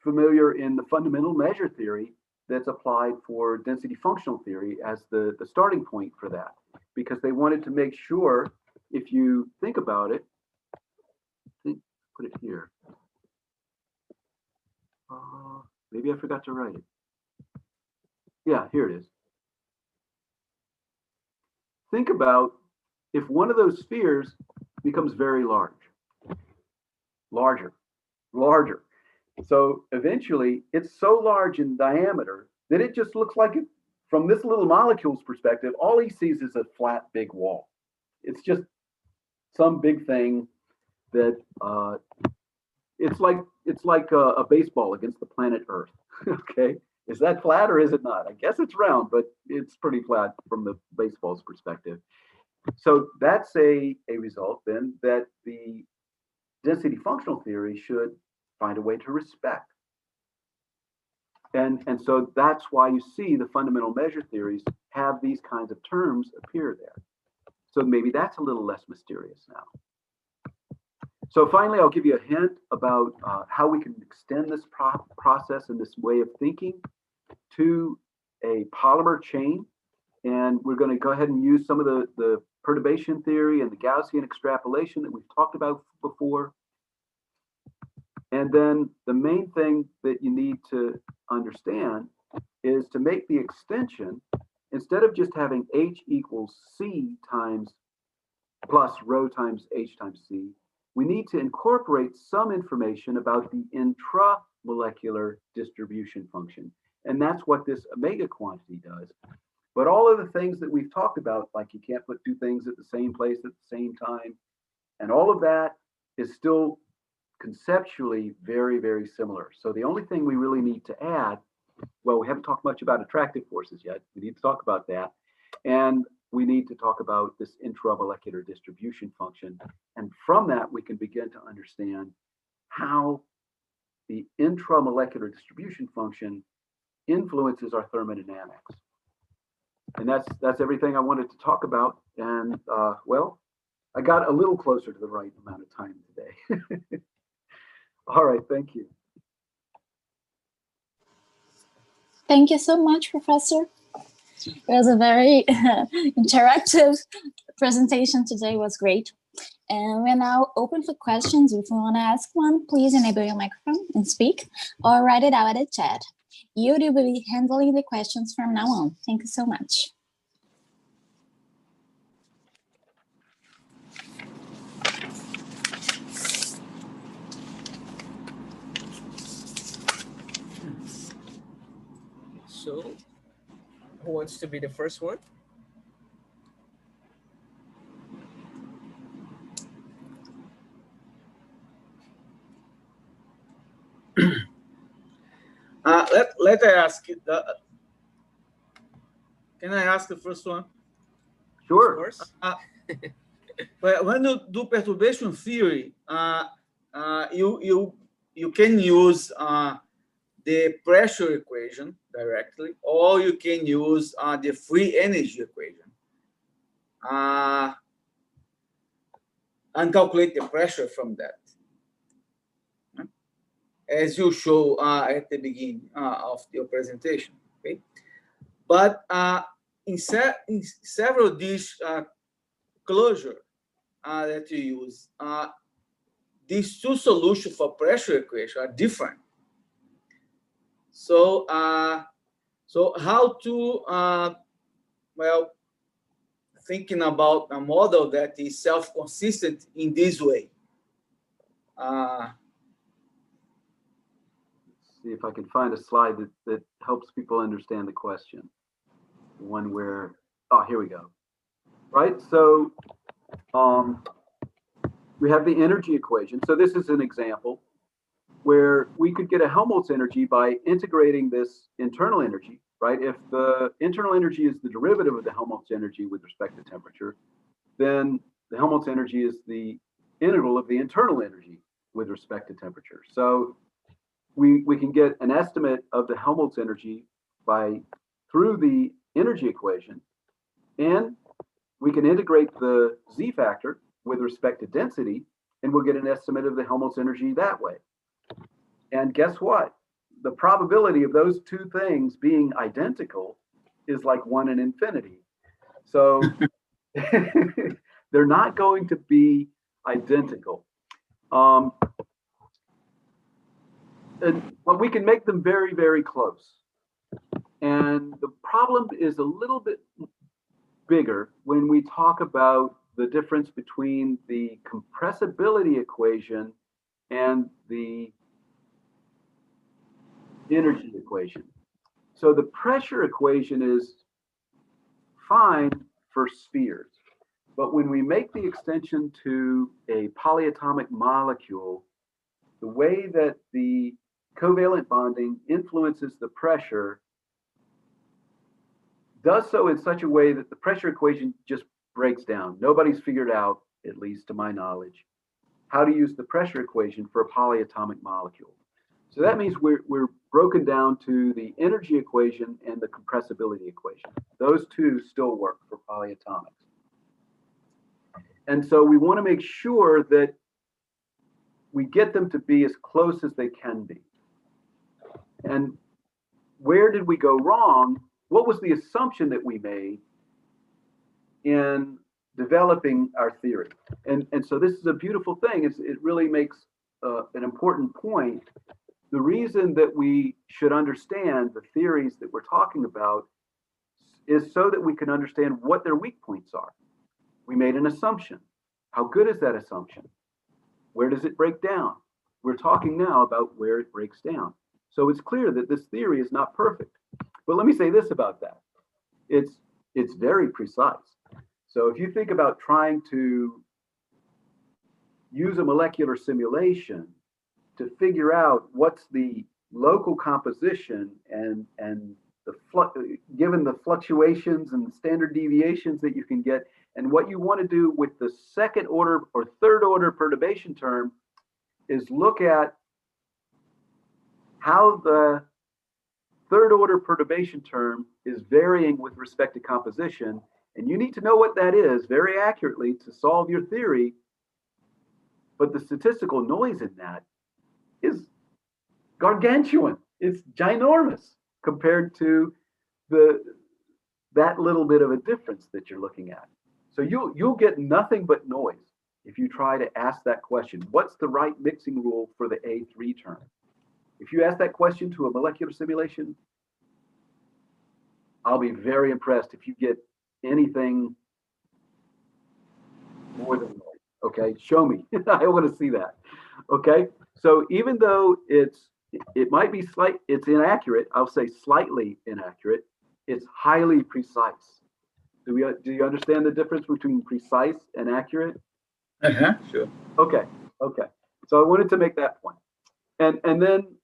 familiar in the fundamental measure theory that's applied for density functional theory as the starting point for that, because they wanted to make sure, if you think about it, put it here. Maybe I forgot to write it. Yeah, here it is. Think about if one of those spheres becomes very large, larger. So eventually it's so large in diameter that it just looks like it, from this little molecule's perspective, all he sees is a flat, big wall. It's just some big thing that it's like a baseball against the planet Earth. Okay, is that flat or is it not? I guess it's round, but it's pretty flat from the baseball's perspective. So that's a result then that the density functional theory should find a way to respect. And so that's why you see the fundamental measure theories have these kinds of terms appear there. So maybe that's a little less mysterious now. So finally, I'll give you a hint about how we can extend this process and this way of thinking to a polymer chain. And we're going to go ahead and use some of the perturbation theory and the Gaussian extrapolation that we've talked about before. And then the main thing that you need to understand is to make the extension, instead of just having H equals C times plus rho times H times C, we need to incorporate some information about the intramolecular distribution function. And that's what this omega quantity does. But all of the things that we've talked about, like you can't put two things at the same place at the same time, and all of that is still conceptually very, very similar. So the only thing we really need to add, well, we haven't talked much about attractive forces yet. We need to talk about that. And we need to talk about this intramolecular distribution function. And from that, we can begin to understand how the intramolecular distribution function influences our thermodynamics. And that's everything I wanted to talk about. And well, I got a little closer to the right amount of time today. All right, thank you. Thank you so much, Professor. It was a very interactive presentation today. It was great. And we're now open for questions. If you want to ask one, please enable your microphone and speak, or write it out at the chat. You will be handling the questions from now on. Thank you so much. So, who wants to be the first one? Let I ask it. Can I ask the first one? Sure. Of course. But when you do perturbation theory, you can use the pressure equation directly, or you can use the free energy equation and calculate the pressure from that, as you show at the beginning of your presentation. Okay, but in several of these closure that you use, these two solutions for pressure equation are different. So, so how to, well, thinking about a model that is self-consistent in this way. See if I can find a slide that helps people understand the question. One where, oh, here we go. Right, so we have the energy equation. So this is an example where we could get a Helmholtz energy by integrating this internal energy, right? If the internal energy is the derivative of the Helmholtz energy with respect to temperature, then the Helmholtz energy is the integral of the internal energy with respect to temperature. So we can get an estimate of the Helmholtz energy through the energy equation, and we can integrate the Z factor with respect to density, and we'll get an estimate of the Helmholtz energy that way. And guess what? The probability of those two things being identical is like 1 in infinity. So they're not going to be identical. But we can make them very, very close. And the problem is a little bit bigger when we talk about the difference between the compressibility equation and the energy equation. So the pressure equation is fine for spheres, but when we make the extension to a polyatomic molecule, the way that the covalent bonding influences the pressure does so in such a way that the pressure equation just breaks down. Nobody's figured out, at least to my knowledge, how to use the pressure equation for a polyatomic molecule. So that means we're broken down to the energy equation and the compressibility equation. Those two still work for polyatomics. And so we want to make sure that we get them to be as close as they can be. And where did we go wrong? What was the assumption that we made in developing our theory? And so this is a beautiful thing. It really makes an important point. The reason that we should understand the theories that we're talking about is so that we can understand what their weak points are. We made an assumption. How good is that assumption? Where does it break down? We're talking now about where it breaks down. So it's clear that this theory is not perfect. But let me say this about that. It's very precise. So if you think about trying to use a molecular simulation to figure out what's the local composition and given the fluctuations and standard deviations that you can get, and what you want to do with the second order or third order perturbation term is look at how the third order perturbation term is varying with respect to composition. And you need to know what that is very accurately to solve your theory. But the statistical noise in that is gargantuan. It's ginormous compared to that little bit of a difference that you're looking at. So you'll get nothing but noise if you try to ask that question. What's the right mixing rule for the A3 term? If you ask that question to a molecular simulation, I'll be very impressed if you get anything more than noise. Okay, show me. I want to see that. Okay, so even though it might be it's inaccurate, I'll say slightly inaccurate, it's highly precise. Do you understand the difference between precise and accurate? Sure. Okay. So I wanted to make that point. And then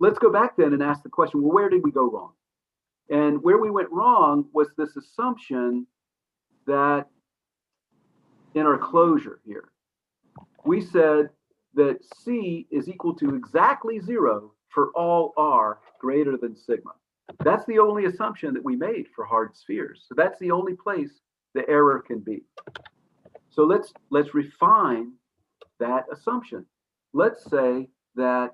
let's go back then and ask the question, well, where did we go wrong? And where we went wrong was this assumption that in our closure here, we said that C is equal to exactly 0 for all R greater than sigma. That's the only assumption that we made for hard spheres. So that's the only place the error can be. So let's refine that assumption. Let's say that,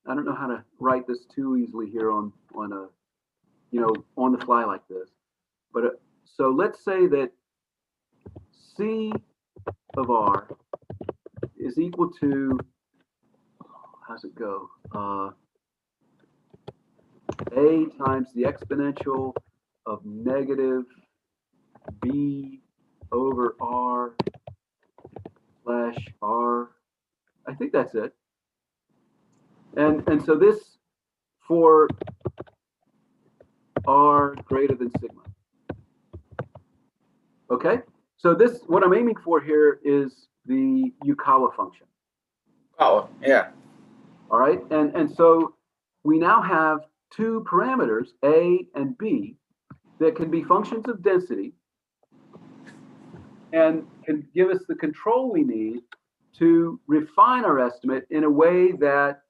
I don't know how to write this too easily here on the fly like this, but so let's say that C of R is equal to, how's it go? A times the exponential of negative B over R slash R. I think that's it. And so this for R greater than sigma. Okay, so this, what I'm aiming for here is the Yukawa function. Oh, yeah. All right, and so we now have two parameters, A and B, that can be functions of density and can give us the control we need to refine our estimate in a way that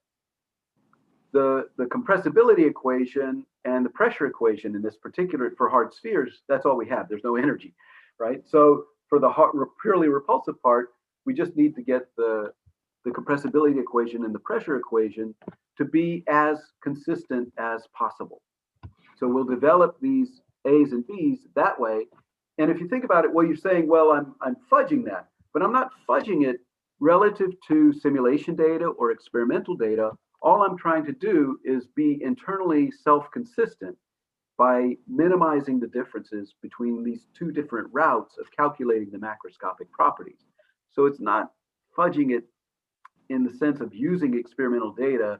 the compressibility equation and the pressure equation in this particular, for hard spheres, that's all we have. There's no energy, right? So for the purely repulsive part, we just need to get the compressibility equation and the pressure equation to be as consistent as possible. So we'll develop these A's and B's that way. And if you think about it, well, you're saying, well, I'm fudging that, but I'm not fudging it relative to simulation data or experimental data. All I'm trying to do is be internally self-consistent by minimizing the differences between these two different routes of calculating the macroscopic properties. So it's not fudging it in the sense of using experimental data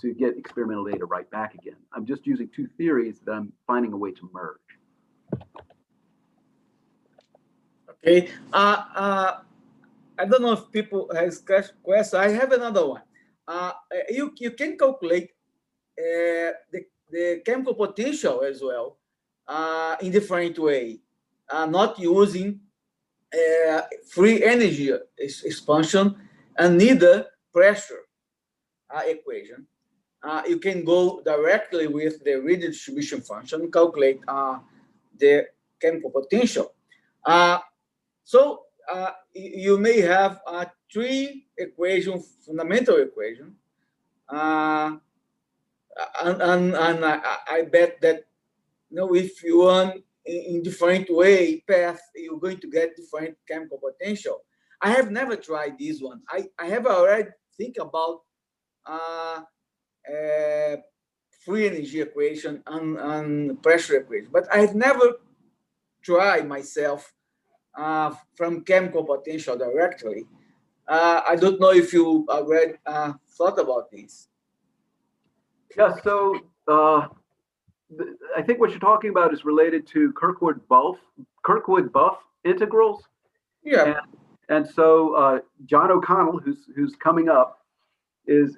to get experimental data right back again. I'm just using two theories that I'm finding a way to merge. Okay. I don't know if people has questions. I have another one. You can calculate the chemical potential as well in different way, not using free energy expansion and neither pressure equation. You can go directly with the radial distribution function and calculate the chemical potential. So you may have three equations, fundamental equation, and I bet that if you run in different way path, you're going to get different chemical potential. I have never tried this one. I have already think about free energy equation and pressure equation, but I've never tried myself from chemical potential directly. I don't know if you already thought about this. Yeah, so I think what you're talking about is related to Kirkwood-Buff integrals. Yeah. And so John O'Connell, who's coming up, is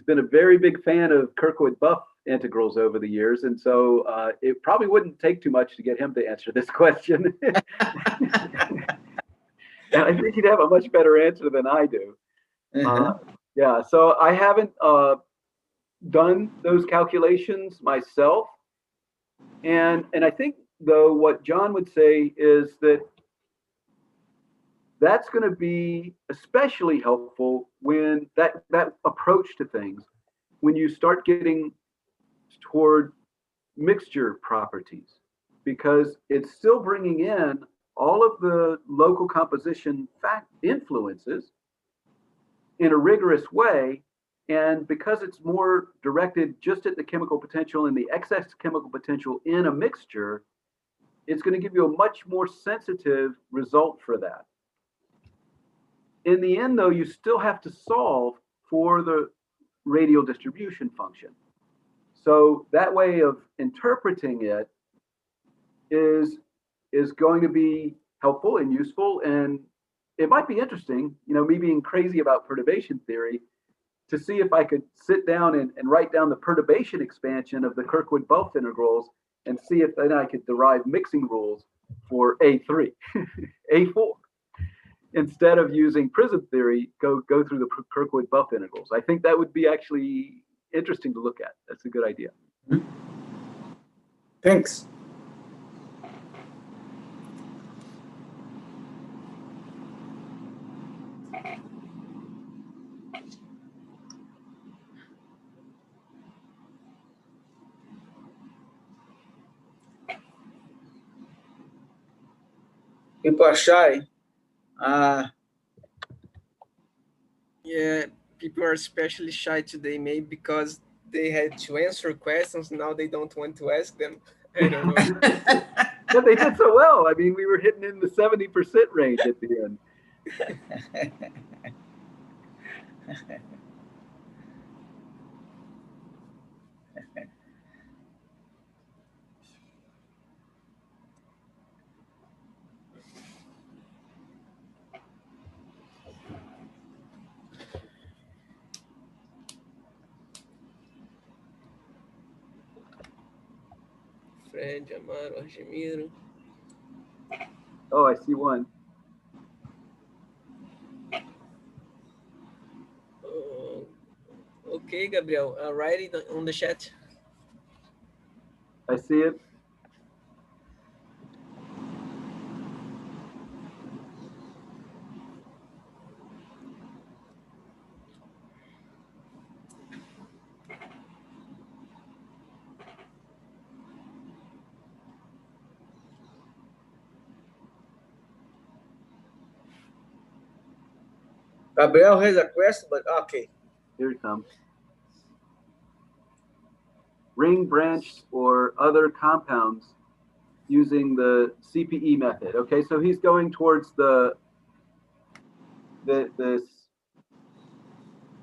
been a very big fan of Kirkwood-Buff integrals over the years, and so it probably wouldn't take too much to get him to answer this question. And I think he'd have a much better answer than I do. Yeah, so I haven't done those calculations myself, and I think though what John would say is that that's going to be especially helpful when that approach to things, when you start getting toward mixture properties, because it's still bringing in all of the local composition influences in a rigorous way. And because it's more directed just at the chemical potential and the excess chemical potential in a mixture, it's going to give you a much more sensitive result for that. In the end, though, you still have to solve for the radial distribution function. So that way of interpreting it is going to be helpful and useful, and it might be interesting, me being crazy about perturbation theory, to see if I could sit down and write down the perturbation expansion of the Kirkwood-Buff integrals and see if then I could derive mixing rules for A3, A4. Instead of using Prism theory, go through the Kirkwood-Buff integrals. I think that would be actually interesting to look at. That's a good idea. Thanks. People are shy. Yeah, people are especially shy today, maybe because they had to answer questions. Now they don't want to ask them. I don't know. But they did so well. I mean, we were hitting in the 70% range at the end. Fred, Amaro, Argemiro. Oh, I see one. Okay, Gabriel, write it on the chat. I see it. Gabriel has a question, but okay. Here it comes. Ring branched or other compounds using the CPE method. Okay, so he's going towards this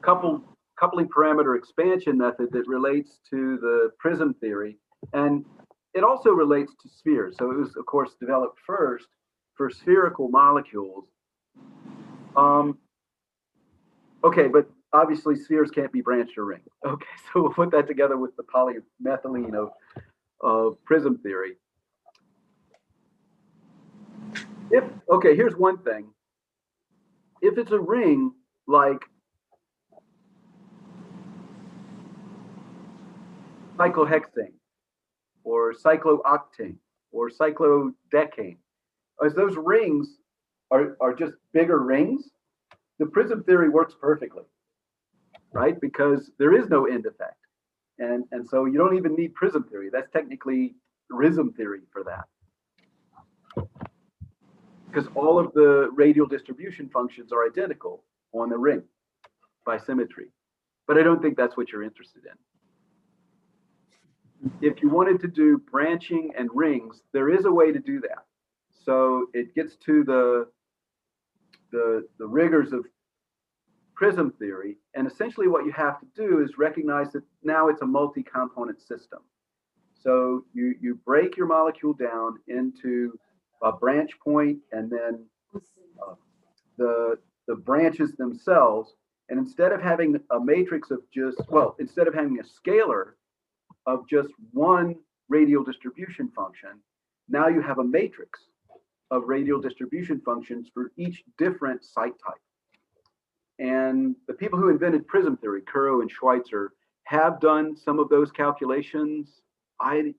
coupling parameter expansion method that relates to the Prism theory, and it also relates to spheres. So it was, of course, developed first for spherical molecules. Okay, but obviously spheres can't be branched or ringed. Okay, so we'll put that together with the polymethylene of Prism theory. Okay, here's one thing. If it's a ring like cyclohexane or cyclooctane or cyclodecane, as those rings are just bigger rings, the prism theory works perfectly, right? Because there is no end effect. And so you don't even need prism theory. That's technically Prism theory for that. Because all of the radial distribution functions are identical on the ring by symmetry. But I don't think that's what you're interested in. If you wanted to do branching and rings, there is a way to do that. So it gets to the rigors of prism theory. And essentially what you have to do is recognize that now it's a multi-component system. So you break your molecule down into a branch point and then the branches themselves. And instead of having a matrix of instead of having a scalar of just one radial distribution function, now you have a matrix of radial distribution functions for each different site type. And the people who invented prism theory, Kurrow and Schweitzer, have done some of those calculations. I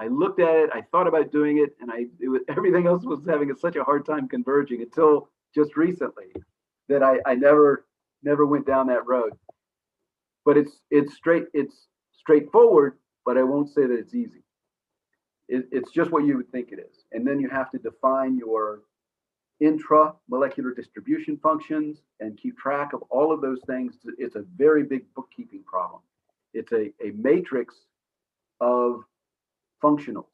looked at it, I thought about doing it, and everything else was having such a hard time converging until just recently that I never went down that road. But it's straightforward, but I won't say that it's easy. It's just what you would think it is. And then you have to define your intramolecular distribution functions and keep track of all of those things. It's a very big bookkeeping problem. It's a matrix of functionals.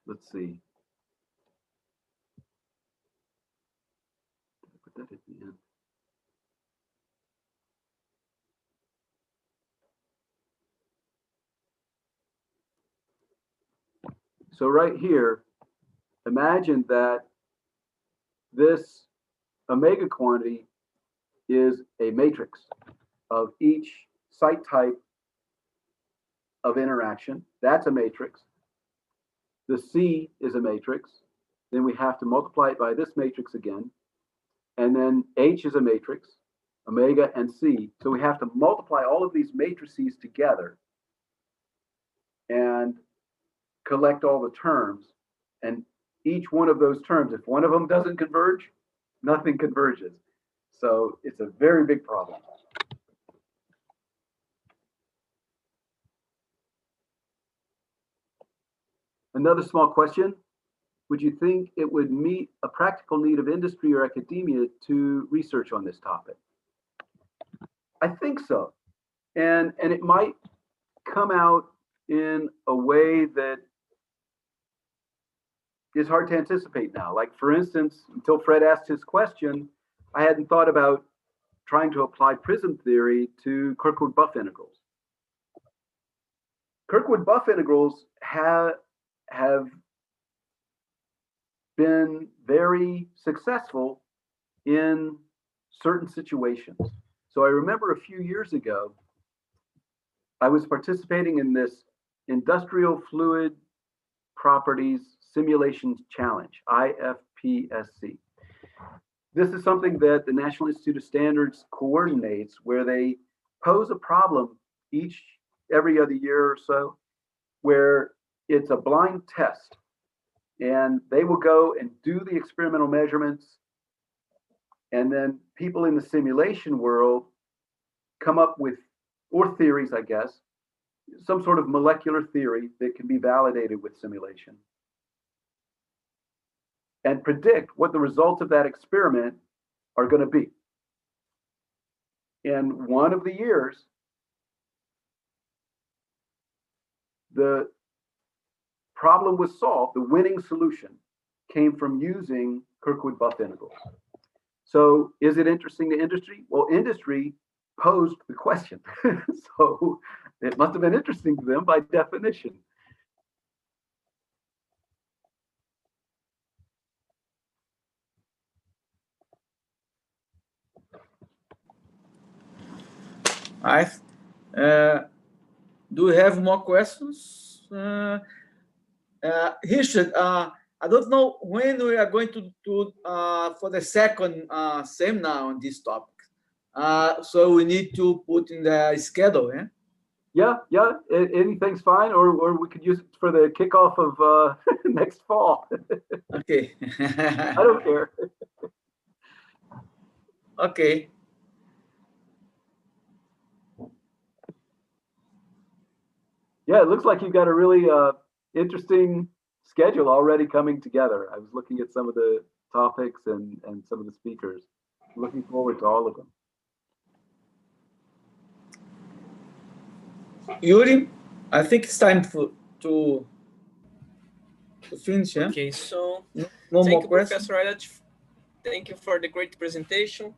Let's see. Put that at the end. So right here, imagine that this omega quantity is a matrix of each site type of interaction. That's a matrix. The C is a matrix. Then we have to multiply it by this matrix again. And then H is a matrix, omega and C. So we have to multiply all of these matrices together and collect all the terms. And each one of those terms, if one of them doesn't converge, nothing converges. So it's a very big problem. Another small question. Would you think it would meet a practical need of industry or academia to research on this topic? I think so. And it might come out in a way that is hard to anticipate now. Like, for instance, until Fred asked his question, I hadn't thought about trying to apply prism theory to Kirkwood-Buff integrals. Kirkwood-Buff integrals have been very successful in certain situations. So I remember a few years ago, I was participating in this Industrial Fluid Properties Simulations Challenge, IFPSC. This is something that the National Institute of Standards coordinates, where they pose a problem every other year or so, where it's a blind test. And they will go and do the experimental measurements. And then people in the simulation world come up with, or theories, I guess, some sort of molecular theory that can be validated with simulation, and predict what the results of that experiment are going to be. And one of the years, the problem was solved. The winning solution came from using Kirkwood-Buff integrals. So is it interesting to industry? Well, industry posed the question. So it must have been interesting to them by definition. Right. Do we have more questions? Richard, I don't know when we are going to do for the second seminar on this topic. So we need to put in the schedule, yeah? Yeah. Anything's fine, or we could use it for the kickoff of next fall. Okay. I don't care. Okay. Yeah, it looks like you've got a really interesting schedule already coming together. I was looking at some of the topics and some of the speakers. Looking forward to all of them. Yuri, I think it's time to finish, yeah? Okay, so No thank more you, questions? Professor Elliott. Thank you for the great presentation.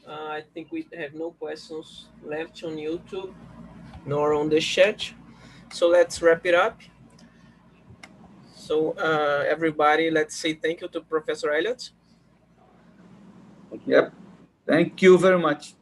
I think we have no questions left on YouTube nor on the chat. So let's wrap it up. So everybody, let's say thank you to Professor Elliott. Thank you. Yep. Thank you very much.